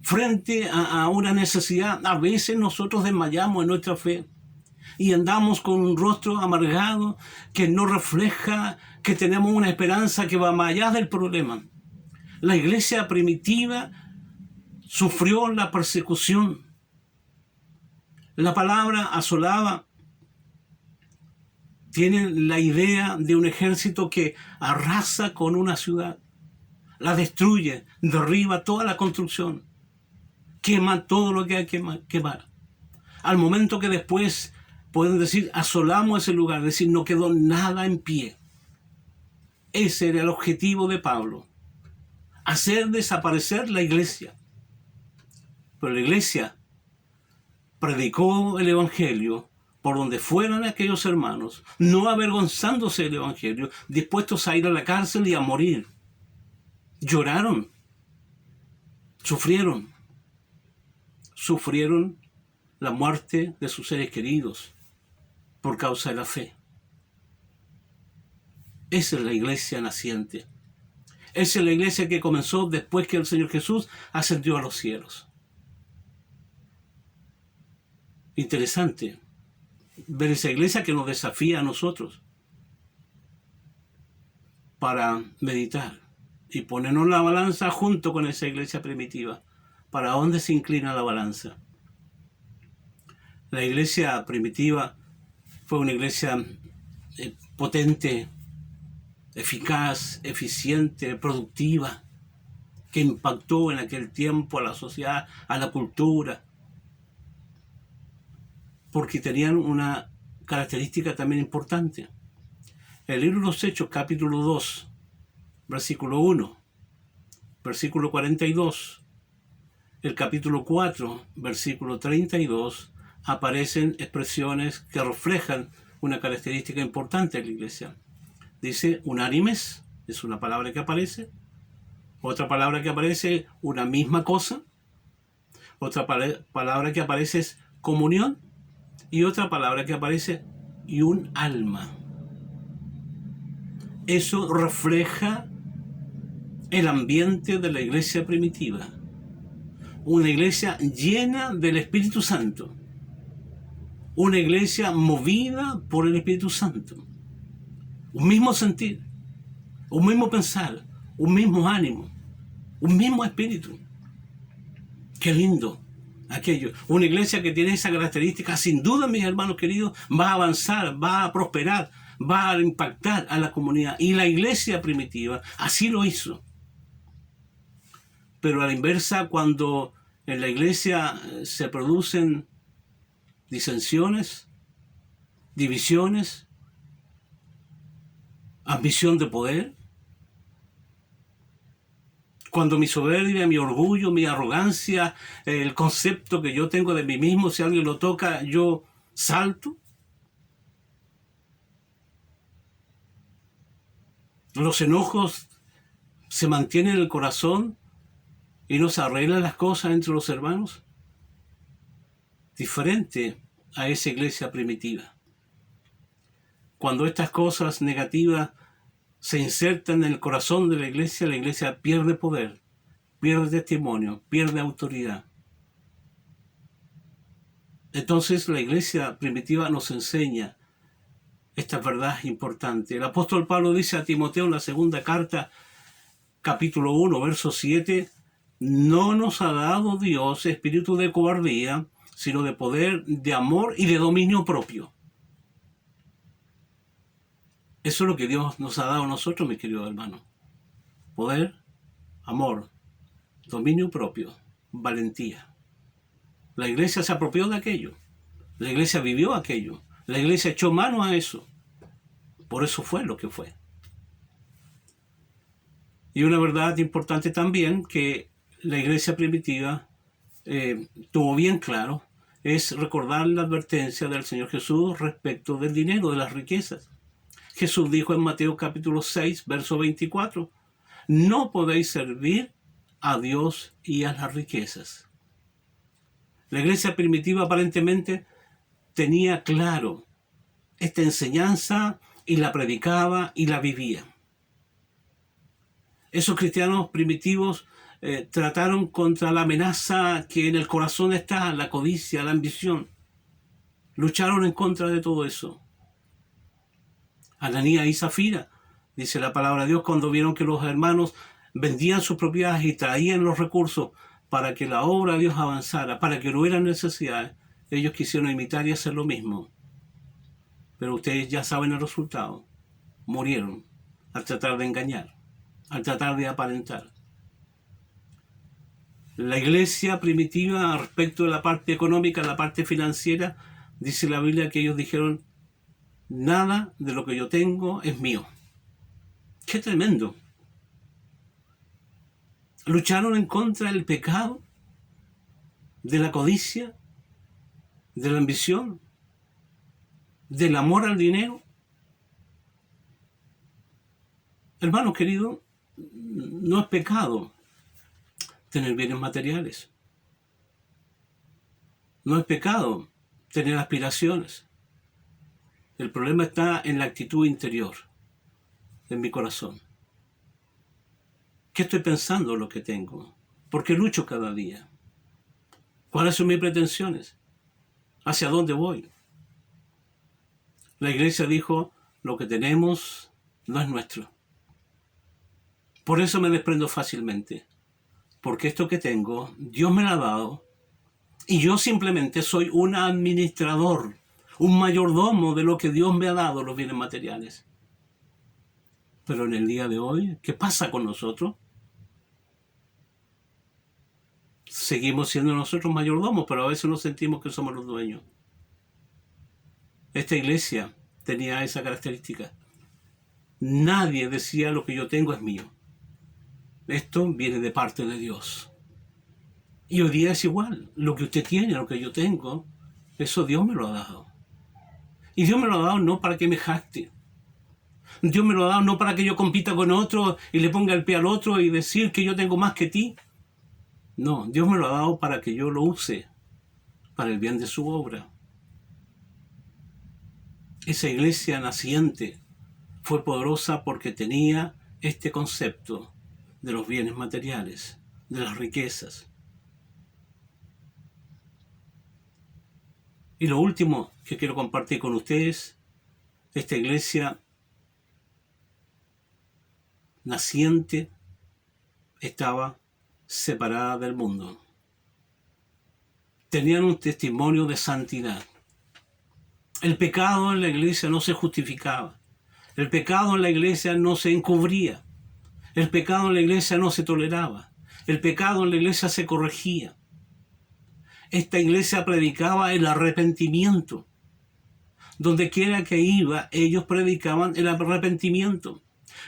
frente a una necesidad, a veces nosotros desmayamos en nuestra fe y andamos con un rostro amargado que no refleja que tenemos una esperanza que va más allá del problema. La iglesia primitiva sufrió la persecución. La palabra asolaba tiene la idea de un ejército que arrasa con una ciudad, la destruye, derriba toda la construcción, quema todo lo que hay que quemar. Al momento que después pueden decir, asolamos ese lugar, es decir, no quedó nada en pie. Ese era el objetivo de Pablo, hacer desaparecer la iglesia. Pero la iglesia predicó el Evangelio por donde fueran aquellos hermanos, no avergonzándose del Evangelio, dispuestos a ir a la cárcel y a morir. Lloraron, sufrieron la muerte de sus seres queridos por causa de la fe. Esa es la iglesia naciente. Esa es la iglesia que comenzó después que el Señor Jesús ascendió a los cielos. Interesante ver esa iglesia que nos desafía a nosotros para meditar y ponernos la balanza junto con esa iglesia primitiva. ¿Para dónde se inclina la balanza? La iglesia primitiva fue una iglesia potente, eficaz, eficiente, productiva, que impactó en aquel tiempo a la sociedad, a la cultura, porque tenían una característica también importante. El libro de los Hechos, capítulo 2, versículo 1, versículo 42, el capítulo 4, versículo 32, aparecen expresiones que reflejan una característica importante de la iglesia. Dice unánimes, es una palabra que aparece. Otra palabra que aparece, una misma cosa. Otra palabra que aparece es comunión. Y otra palabra que aparece, y un alma. Eso refleja el ambiente de la iglesia primitiva. Una iglesia llena del Espíritu Santo. Una iglesia movida por el Espíritu Santo. Un mismo sentir, un mismo pensar, un mismo ánimo, un mismo espíritu. Qué lindo aquello. Una iglesia que tiene esa característica, sin duda, mis hermanos queridos, va a avanzar, va a prosperar, va a impactar a la comunidad. Y la iglesia primitiva así lo hizo. Pero a la inversa, cuando en la iglesia se producen disensiones, divisiones, ambición de poder, cuando mi soberbia, mi orgullo, mi arrogancia, el concepto que yo tengo de mí mismo, si alguien lo toca, yo salto. Los enojos se mantienen en el corazón y no se arreglan las cosas entre los hermanos. Diferente a esa iglesia primitiva. Cuando estas cosas negativas se insertan en el corazón de la iglesia pierde poder, pierde testimonio, pierde autoridad. Entonces la iglesia primitiva nos enseña esta verdad importante. El apóstol Pablo dice a Timoteo en la segunda carta, capítulo 1, verso 7, no nos ha dado Dios espíritu de cobardía, sino de poder, de amor y de dominio propio. Eso es lo que Dios nos ha dado a nosotros, mis queridos hermanos. Poder, amor, dominio propio, valentía. La iglesia se apropió de aquello. La iglesia vivió aquello. La iglesia echó mano a eso. Por eso fue lo que fue. Y una verdad importante también que la iglesia primitiva tuvo bien claro es recordar la advertencia del Señor Jesús respecto del dinero, de las riquezas. Jesús dijo en Mateo capítulo 6, verso 24, no podéis servir a Dios y a las riquezas. La iglesia primitiva aparentemente tenía claro esta enseñanza y la predicaba y la vivía. Esos cristianos primitivos trataron contra la amenaza que en el corazón está, la codicia, la ambición. Lucharon en contra de todo eso. Ananías y Zafira, dice la palabra de Dios, cuando vieron que los hermanos vendían sus propiedades y traían los recursos para que la obra de Dios avanzara, para que no hubieran necesidades, ellos quisieron imitar y hacer lo mismo. Pero ustedes ya saben el resultado. Murieron al tratar de engañar, al tratar de aparentar. La iglesia primitiva, respecto de la parte económica, la parte financiera, dice la Biblia que ellos dijeron, nada de lo que yo tengo es mío. ¡Qué tremendo! Lucharon en contra del pecado, de la codicia, de la ambición, del amor al dinero. Hermanos queridos, no es pecado tener bienes materiales. No es pecado tener aspiraciones. El problema está en la actitud interior, en mi corazón. ¿Qué estoy pensando de lo que tengo? ¿Por qué lucho cada día? ¿Cuáles son mis pretensiones? ¿Hacia dónde voy? La iglesia dijo, lo que tenemos no es nuestro. Por eso me desprendo fácilmente. Porque esto que tengo, Dios me lo ha dado. Y yo simplemente soy un administrador, un mayordomo de lo que Dios me ha dado, los bienes materiales. Pero en el día de hoy, ¿qué pasa con nosotros? Seguimos siendo nosotros mayordomos, pero a veces nos sentimos que somos los dueños. Esta iglesia tenía esa característica. Nadie decía lo que yo tengo es mío. Esto viene de parte de Dios. Y hoy día es igual. Lo que usted tiene, lo que yo tengo, eso Dios me lo ha dado. Y Dios me lo ha dado no para que me jacte. Dios me lo ha dado no para que yo compita con otro y le ponga el pie al otro y decir que yo tengo más que ti. No, Dios me lo ha dado para que yo lo use para el bien de su obra. Esa iglesia naciente fue poderosa porque tenía este concepto de los bienes materiales, de las riquezas. Y lo último que quiero compartir con ustedes, esta iglesia naciente estaba separada del mundo. Tenían un testimonio de santidad. El pecado en la iglesia no se justificaba. El pecado en la iglesia no se encubría. El pecado en la iglesia no se toleraba. El pecado en la iglesia se corregía. Esta iglesia predicaba el arrepentimiento. Donde quiera que iba, ellos predicaban el arrepentimiento.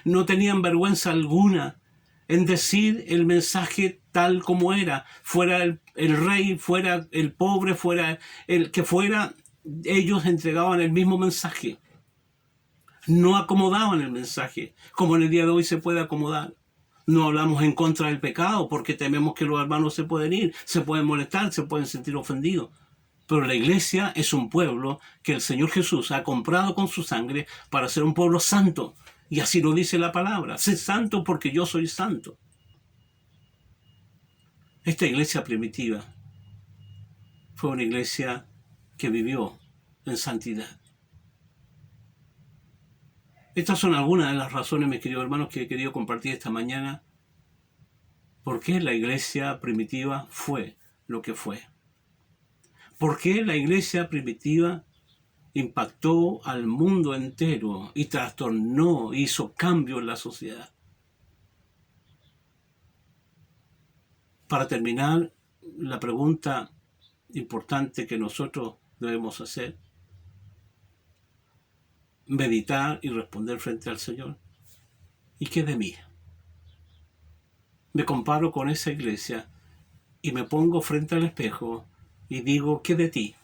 No tenían vergüenza alguna en decir el mensaje tal como era. Fuera el rey, fuera el pobre, fuera el que fuera, ellos entregaban el mismo mensaje. No acomodaban el mensaje, como en el día de hoy se puede acomodar. No hablamos en contra del pecado porque tememos que los hermanos se pueden ir, se pueden molestar, se pueden sentir ofendidos. Pero la iglesia es un pueblo que el Señor Jesús ha comprado con su sangre para ser un pueblo santo. Y así lo dice la palabra. Sé santo porque yo soy santo. Esta iglesia primitiva fue una iglesia que vivió en santidad. Estas son algunas de las razones, mis queridos hermanos, que he querido compartir esta mañana. ¿Por qué la iglesia primitiva fue lo que fue? ¿Por qué la iglesia primitiva impactó al mundo entero y trastornó, hizo cambios en la sociedad? Para terminar, la pregunta importante que nosotros debemos hacer, meditar y responder frente al Señor. ¿Y qué de mí? Me comparo con esa iglesia y me pongo frente al espejo y digo, ¿qué de ti?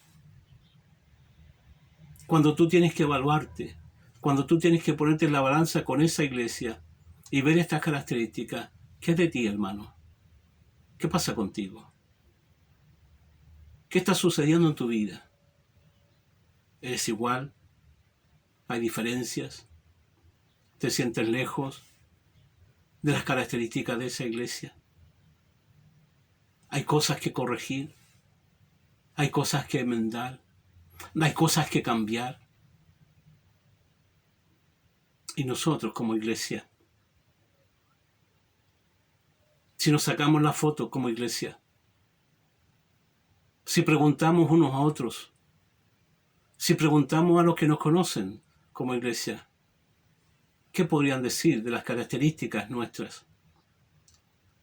Cuando tú tienes que evaluarte, cuando tú tienes que ponerte en la balanza con esa iglesia y ver estas características, ¿qué de ti, hermano? ¿Qué pasa contigo? ¿Qué está sucediendo en tu vida? ¿Eres igual? ¿Hay diferencias? ¿Te sientes lejos de las características de esa iglesia? ¿Hay cosas que corregir? ¿Hay cosas que enmendar? ¿Hay cosas que cambiar? Y nosotros como iglesia, si nos sacamos la foto como iglesia, si preguntamos unos a otros, si preguntamos a los que nos conocen como iglesia, ¿qué podrían decir de las características nuestras?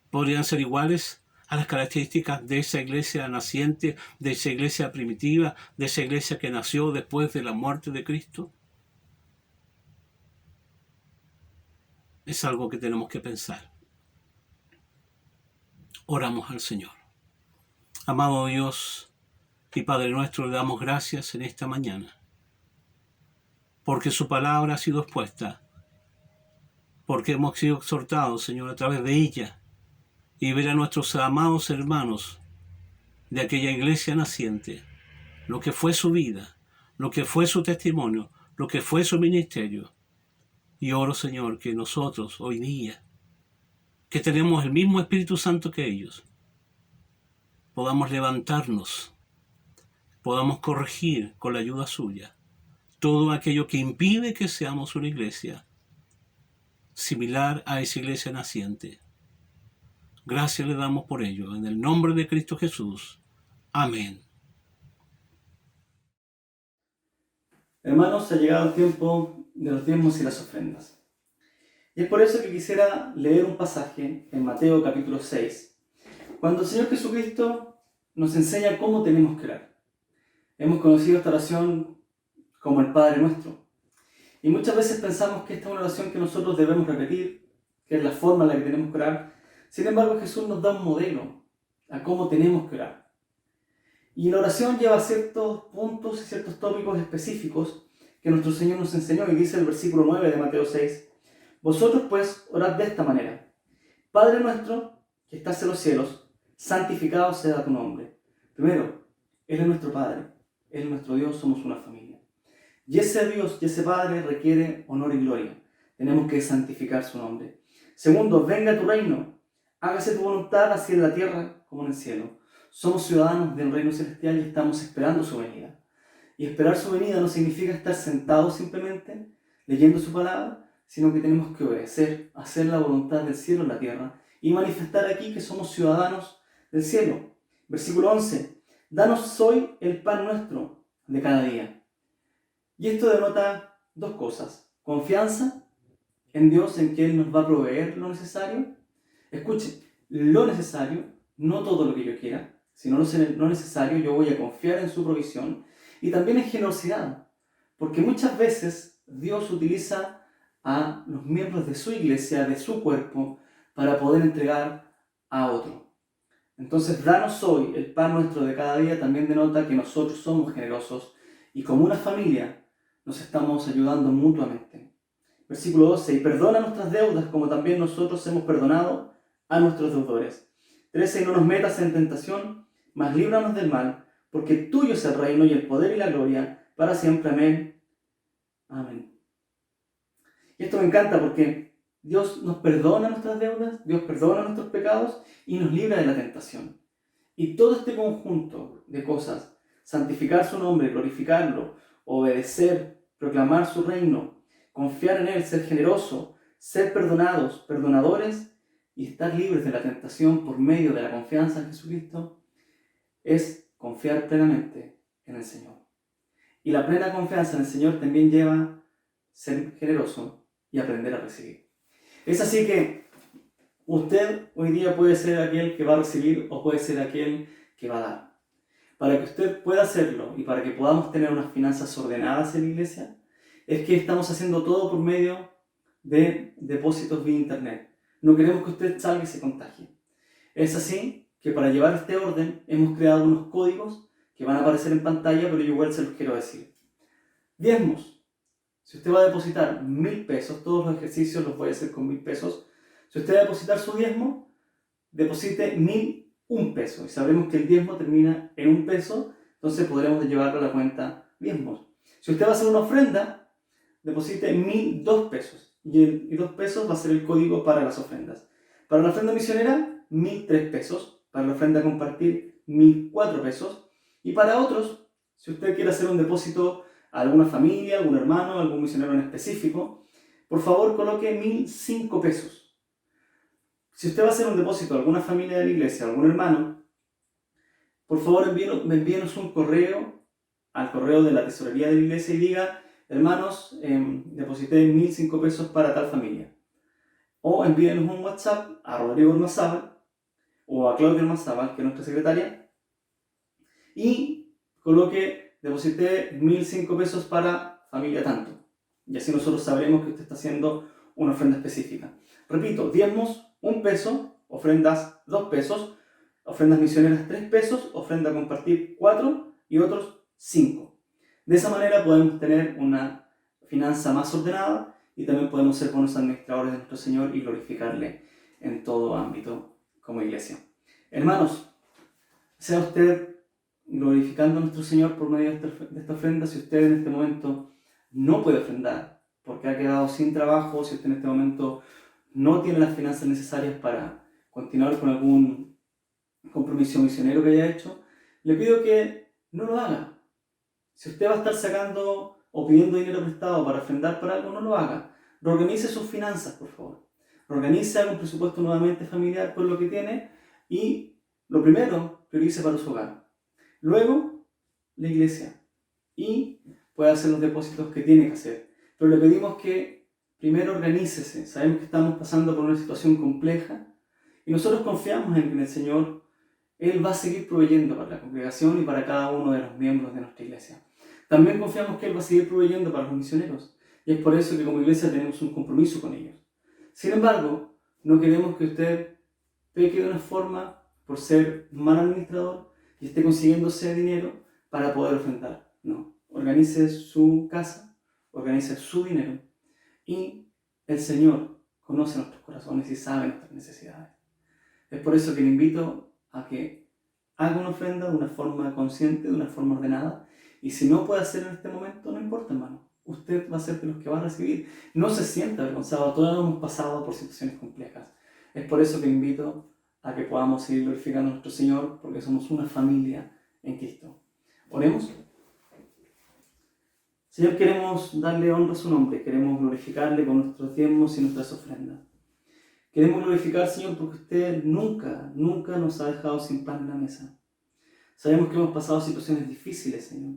¿Podrían ser iguales a las características de esa iglesia naciente, de esa iglesia primitiva, de esa iglesia que nació después de la muerte de Cristo? Es algo que tenemos que pensar. Oramos al Señor. Amado Dios y Padre nuestro, le damos gracias en esta mañana, porque su palabra ha sido expuesta, porque hemos sido exhortados, Señor, a través de ella, y ver a nuestros amados hermanos de aquella iglesia naciente, lo que fue su vida, lo que fue su testimonio, lo que fue su ministerio. Y oro, Señor, que nosotros hoy día, que tenemos el mismo Espíritu Santo que ellos, podamos levantarnos, podamos corregir con la ayuda suya todo aquello que impide que seamos una iglesia similar a esa iglesia naciente. Gracias le damos por ello, en el nombre de Cristo Jesús. Amén. Hermanos, ha llegado el tiempo de los diezmos y las ofrendas. Y es por eso que quisiera leer un pasaje en Mateo capítulo 6, cuando el Señor Jesucristo nos enseña cómo tenemos que orar. Hemos conocido esta oración como el Padre Nuestro. Y muchas veces pensamos que esta es una oración que nosotros debemos repetir, que es la forma en la que tenemos que orar. Sin embargo, Jesús nos da un modelo a cómo tenemos que orar. Y la oración lleva ciertos puntos y ciertos tópicos específicos que nuestro Señor nos enseñó. Y dice el versículo 9 de Mateo 6, vosotros pues orad de esta manera: Padre nuestro que estás en los cielos, santificado sea tu nombre. Primero, Él es nuestro Padre, Él es nuestro Dios, somos una familia. Y ese Dios y ese Padre requiere honor y gloria. Tenemos que santificar su nombre. Segundo, venga tu reino, hágase tu voluntad así en la tierra como en el cielo. Somos ciudadanos del reino celestial y estamos esperando su venida. Y esperar su venida no significa estar sentados simplemente leyendo su palabra, sino que tenemos que obedecer, hacer la voluntad del cielo en la tierra y manifestar aquí que somos ciudadanos del cielo. Versículo 11. Danos hoy el pan nuestro de cada día. Y esto denota dos cosas: confianza en Dios, en que Él nos va a proveer lo necesario. Escuchen, lo necesario, no todo lo que yo quiera, sino lo necesario. Yo voy a confiar en su provisión. Y también en generosidad, porque muchas veces Dios utiliza a los miembros de su iglesia, de su cuerpo, para poder entregar a otro. Entonces, danos hoy el pan nuestro de cada día también denota que nosotros somos generosos y como una familia nos estamos ayudando mutuamente. Versículo 12, y perdona nuestras deudas como también nosotros hemos perdonado a nuestros deudores. 13, y no nos metas en tentación, mas líbranos del mal, porque tuyo es el reino y el poder y la gloria para siempre. Amén. Amén. Y esto me encanta porque Dios nos perdona nuestras deudas, Dios perdona nuestros pecados y nos libra de la tentación. Y todo este conjunto de cosas, santificar su nombre, glorificarlo, obedecer, proclamar su reino, confiar en Él, ser generoso, ser perdonados, perdonadores y estar libres de la tentación por medio de la confianza en Jesucristo, es confiar plenamente en el Señor. Y la plena confianza en el Señor también lleva a ser generoso y aprender a recibir. Es así que usted hoy día puede ser aquel que va a recibir o puede ser aquel que va a dar. Para que usted pueda hacerlo y para que podamos tener unas finanzas ordenadas en la iglesia, es que estamos haciendo todo por medio de depósitos vía internet. No queremos que usted salga y se contagie. Es así que para llevar este orden hemos creado unos códigos que van a aparecer en pantalla, pero yo igual se los quiero decir. Diezmos. Si usted va a depositar 1.000 pesos, todos los ejercicios los voy a hacer con 1.000 pesos. Si usted va a depositar su diezmo, deposite 1.001 pesos. Y sabremos que el diezmo termina en 1 peso, entonces podremos llevarlo a la cuenta diezmos. Si usted va a hacer una ofrenda, deposite 1.002 pesos. Y 2 pesos va a ser el código para las ofrendas. Para la ofrenda misionera, 1.003 pesos. Para la ofrenda a compartir, 1.004 pesos. Y para otros, si usted quiere hacer un depósito a alguna familia, algún hermano, algún misionero en específico, por favor coloque 1.005 pesos. Si usted va a hacer un depósito a alguna familia de la iglesia, a algún hermano, por favor envíenos un correo al correo de la tesorería de la iglesia y diga: hermanos, deposité 1.005 pesos para tal familia. O envíenos un WhatsApp a Rodrigo Ormazábal o a Claudia Ormazábal, que es nuestra secretaria, y coloque: deposité 1.005 pesos para familia tanto. Y así nosotros sabremos que usted está haciendo una ofrenda específica. Repito, diezmos 1 peso, ofrendas 2 pesos, ofrendas misioneras 3 pesos, ofrenda a compartir 4 y otros 5. De esa manera podemos tener una finanza más ordenada y también podemos ser buenos administradores de nuestro Señor y glorificarle en todo ámbito como iglesia. Hermanos, sea usted glorificando a nuestro Señor por medio de esta ofrenda. Si usted en este momento no puede ofrendar porque ha quedado sin trabajo, si usted en este momento no tiene las finanzas necesarias para continuar con algún compromiso misionero que haya hecho, le pido que no lo haga. Si usted va a estar sacando o pidiendo dinero prestado para ofrendar para algo, no lo haga. Reorganice sus finanzas, por favor. Reorganice, haga un presupuesto nuevamente familiar con lo que tiene y lo primero, priorice para su hogar. Luego, la iglesia. Y pueda hacer los depósitos que tiene que hacer. Pero le pedimos que primero organícese. Sabemos que estamos pasando por una situación compleja y nosotros confiamos en que el Señor, Él va a seguir proveyendo para la congregación y para cada uno de los miembros de nuestra iglesia. También confiamos que Él va a seguir proveyendo para los misioneros y es por eso que como iglesia tenemos un compromiso con ellos. Sin embargo, no queremos que usted peque de una forma por ser un mal administrador y esté consiguiéndose dinero para poder ofrendar. No, organice su casa, organice su dinero y el Señor conoce nuestros corazones y sabe nuestras necesidades. Es por eso que le invito a que haga una ofrenda de una forma consciente, de una forma ordenada, y si no puede hacer en este momento, no importa, hermano. Usted va a ser de los que va a recibir. No se sienta avergonzado, todos hemos pasado por situaciones complejas. Es por eso que le invito a que podamos seguir glorificando a nuestro Señor, porque somos una familia en Cristo. Oremos. Señor, queremos darle honra a su nombre, queremos glorificarle con nuestros diezmos y nuestras ofrendas. Queremos glorificar, Señor, porque usted nunca nos ha dejado sin pan en la mesa. Sabemos que hemos pasado situaciones difíciles, Señor.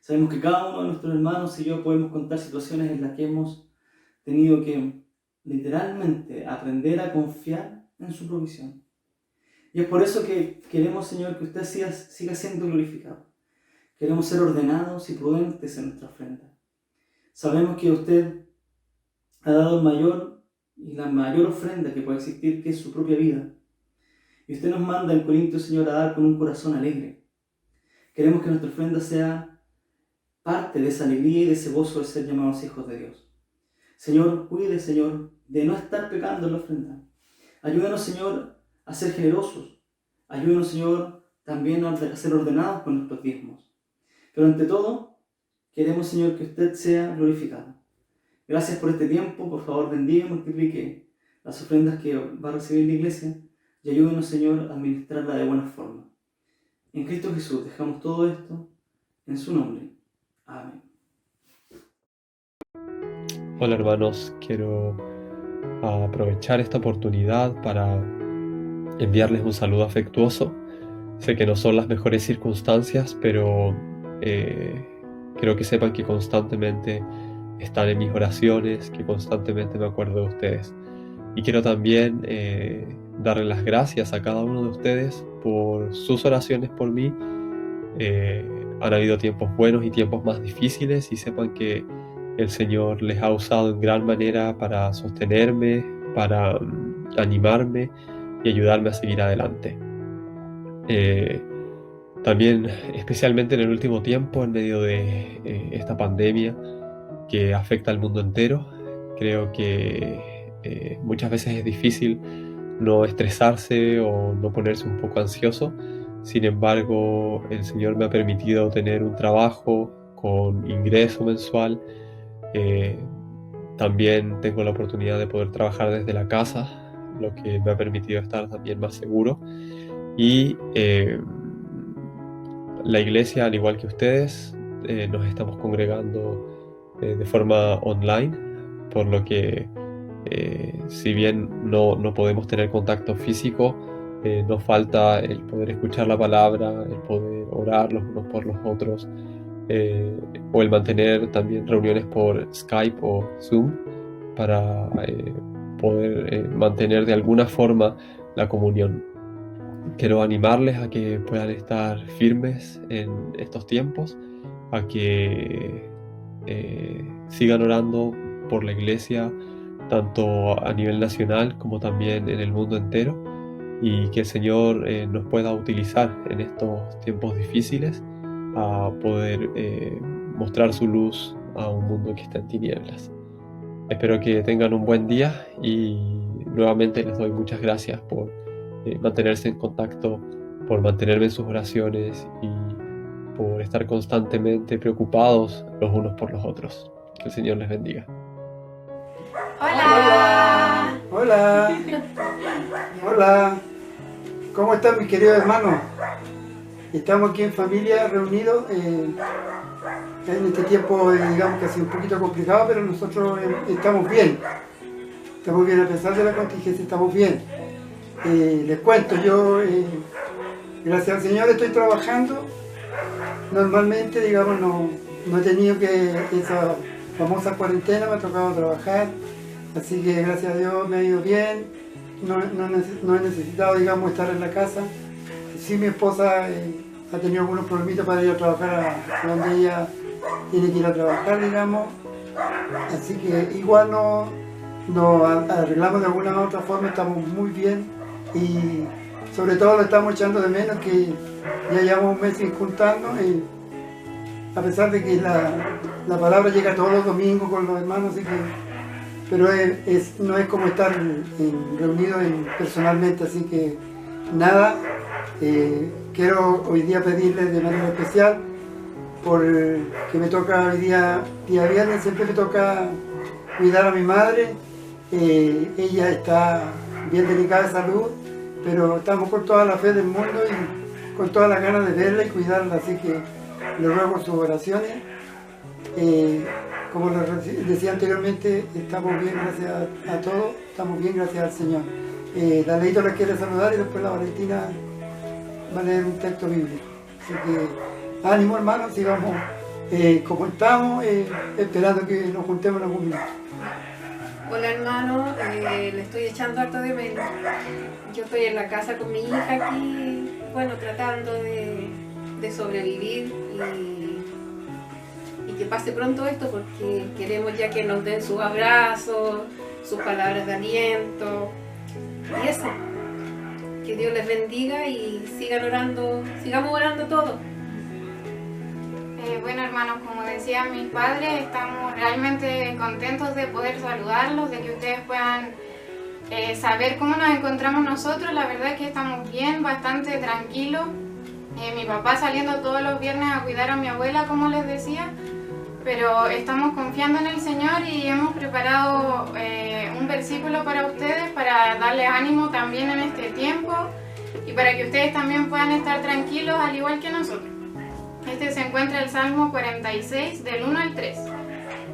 Sabemos que cada uno de nuestros hermanos y yo podemos contar situaciones en las que hemos tenido que literalmente aprender a confiar en su provisión. Y es por eso que queremos, Señor, que usted siga siendo glorificado. Queremos ser ordenados y prudentes en nuestra ofrenda. Sabemos que usted ha dado la mayor ofrenda que puede existir, que es su propia vida. Y usted nos manda en Corintios, Señor, a dar con un corazón alegre. Queremos que nuestra ofrenda sea parte de esa alegría y de ese gozo de ser llamados hijos de Dios. Señor, cuide, Señor, de no estar pecando en la ofrenda. Ayúdanos, Señor, a ser generosos. Ayúdanos, Señor, también a ser ordenados con nuestros diezmos. Pero ante todo, queremos, Señor, que usted sea glorificado. Gracias por este tiempo. Por favor, bendiga y multiplique las ofrendas que va a recibir la iglesia y ayúdenos, Señor, a administrarla de buena forma. En Cristo Jesús dejamos todo esto en su nombre. Amén. Hola hermanos, quiero aprovechar esta oportunidad para enviarles un saludo afectuoso. Sé que no son las mejores circunstancias, pero quiero que sepan que constantemente están en mis oraciones, que constantemente me acuerdo de ustedes. Y quiero también darle las gracias a cada uno de ustedes por sus oraciones por mí. Han habido tiempos buenos y tiempos más difíciles y sepan que el Señor les ha usado en gran manera para sostenerme, para animarme y ayudarme a seguir adelante. También, especialmente en el último tiempo, en medio de esta pandemia que afecta al mundo entero, creo que muchas veces es difícil no estresarse o no ponerse un poco ansioso. Sin embargo, el Señor me ha permitido tener un trabajo con ingreso mensual. También tengo la oportunidad de poder trabajar desde la casa, lo que me ha permitido estar también más seguro. Y la iglesia, al igual que ustedes, nos estamos congregando de forma online, por lo que si bien no podemos tener contacto físico, nos falta el poder escuchar la palabra, el poder orar los unos por los otros, o el mantener también reuniones por Skype o Zoom para poder mantener de alguna forma la comunión. Quiero animarles a que puedan estar firmes en estos tiempos, a que sigan orando por la iglesia, tanto a nivel nacional como también en el mundo entero, y que el Señor nos pueda utilizar en estos tiempos difíciles a poder mostrar su luz a un mundo que está en tinieblas. Espero que tengan un buen día y nuevamente les doy muchas gracias por mantenerse en contacto, por mantenerme en sus oraciones y por estar constantemente preocupados los unos por los otros. Que el Señor les bendiga. Hola. Hola. Hola. ¿Cómo están mis queridos hermanos? Estamos aquí en familia reunidos en este tiempo, digamos que ha sido un poquito complicado, pero nosotros estamos bien. Estamos bien a pesar de la contingencia, estamos bien. Les cuento, yo gracias al Señor estoy trabajando. Normalmente, digamos, no he tenido que, esa famosa cuarentena, me ha tocado trabajar, así que gracias a Dios me ha ido bien, no he necesitado, digamos, estar en la casa. Sí, mi esposa ha tenido algunos problemitas para ir a trabajar a donde ella tiene que ir a trabajar, digamos, así que igual nos arreglamos de alguna u otra forma, estamos muy bien y sobre todo lo estamos echando de menos, que ya llevamos un mes sin juntarnos, a pesar de que la palabra llega todos los domingos con los hermanos, así que, pero no es como estar reunidos personalmente, así que nada, quiero hoy día pedirles de manera especial, porque me toca hoy día viernes, siempre me toca cuidar a mi madre. Ella está bien delicada de salud, pero estamos con toda la fe del mundo y con todas las ganas de verla y cuidarla, así que le ruego sus oraciones. Como les decía anteriormente, estamos bien gracias a todos, estamos bien gracias al Señor. La Leito les quiere saludar y después la Valentina va a leer un texto bíblico. Así que ánimo, hermanos, sigamos como estamos, esperando que nos juntemos en algún minuto. Hola hermano, le estoy echando harto de menos. Yo estoy en la casa con mi hija aquí, bueno, tratando de sobrevivir y que pase pronto esto, porque queremos ya que nos den sus abrazos, sus palabras de aliento y eso. Que Dios les bendiga y sigamos orando todos. Bueno, hermanos, como decían mis padres, estamos realmente contentos de poder saludarlos, de que ustedes puedan saber cómo nos encontramos nosotros. La verdad es que estamos bien, bastante tranquilos. Mi papá saliendo todos los viernes a cuidar a mi abuela, como les decía, pero estamos confiando en el Señor y hemos preparado un versículo para ustedes, para darles ánimo también en este tiempo y para que ustedes también puedan estar tranquilos al igual que nosotros. Este se encuentra el Salmo 46, del 1 al 3.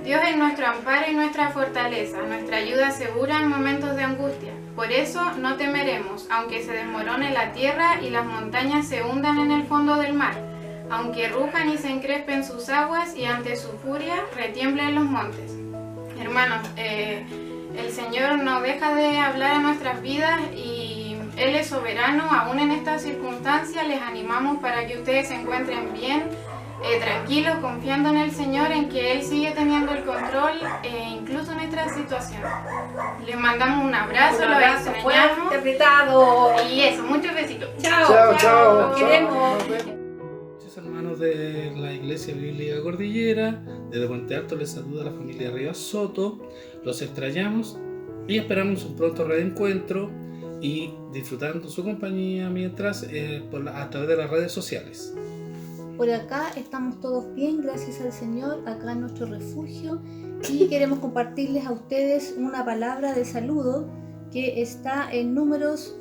Dios es nuestro amparo y nuestra fortaleza, nuestra ayuda segura en momentos de angustia. Por eso no temeremos, aunque se desmorone la tierra y las montañas se hundan en el fondo del mar, aunque rujan y se encrespen sus aguas y ante su furia retiemblen los montes. Hermanos, el Señor no deja de hablar a nuestras vidas y Él es soberano. Aún en estas circunstancias les animamos para que ustedes se encuentren bien, tranquilos, confiando en el Señor, en que Él sigue teniendo el control, incluso en esta situación. Les mandamos un abrazo, los extrañamos. Fuerte, apretado. Y eso, muchos besitos. Chao, chao. Los queremos. Muchos hermanos de la Iglesia Bíblica Cordillera, desde Puente Alto les saluda la familia Rivas Soto. Los extrañamos y esperamos un pronto reencuentro y disfrutando su compañía mientras a través de las redes sociales. Por acá estamos todos bien, gracias al Señor, acá en nuestro refugio, y queremos compartirles a ustedes una palabra de saludo que está en Números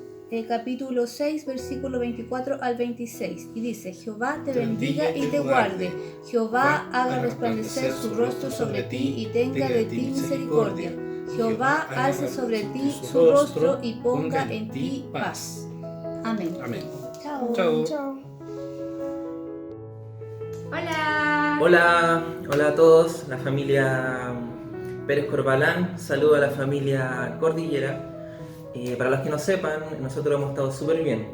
capítulo 6, versículo 24 al 26, y dice: Jehová te bendiga y te guarde, Jehová haga resplandecer su rostro sobre ti y tenga de ti misericordia, Jehová alce sobre ti su rostro y ponga en ti paz. Amén. Amén. Chao. Chao. Chao. Hola. Hola a todos, la familia Pérez Corbalán, saludo a la familia Cordillera. Para los que no sepan, nosotros hemos estado súper bien.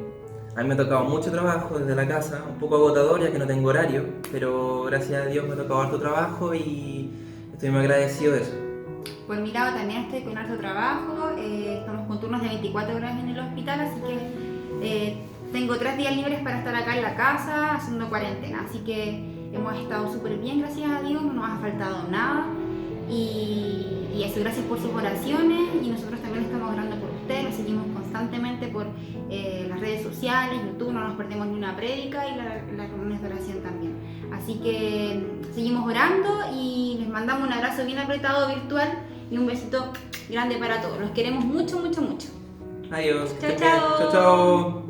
A mí me ha tocado mucho trabajo desde la casa, un poco agotador ya que no tengo horario, pero gracias a Dios me ha tocado harto trabajo y estoy muy agradecido de eso. Por mi lado también estoy con harto trabajo, estamos con turnos de 24 horas en el hospital, así que tengo 3 días libres para estar acá en la casa haciendo cuarentena, así que hemos estado súper bien, gracias a Dios, no nos ha faltado nada y eso, gracias por sus oraciones y nosotros también estamos orando por ustedes, lo seguimos constantemente por las redes sociales, YouTube, no nos perdemos ni una prédica y las reuniones de oración también. Así que seguimos orando y les mandamos un abrazo bien apretado virtual y un besito grande para todos. Los queremos mucho, mucho, mucho. Adiós. Chao, chao. Chao, chao.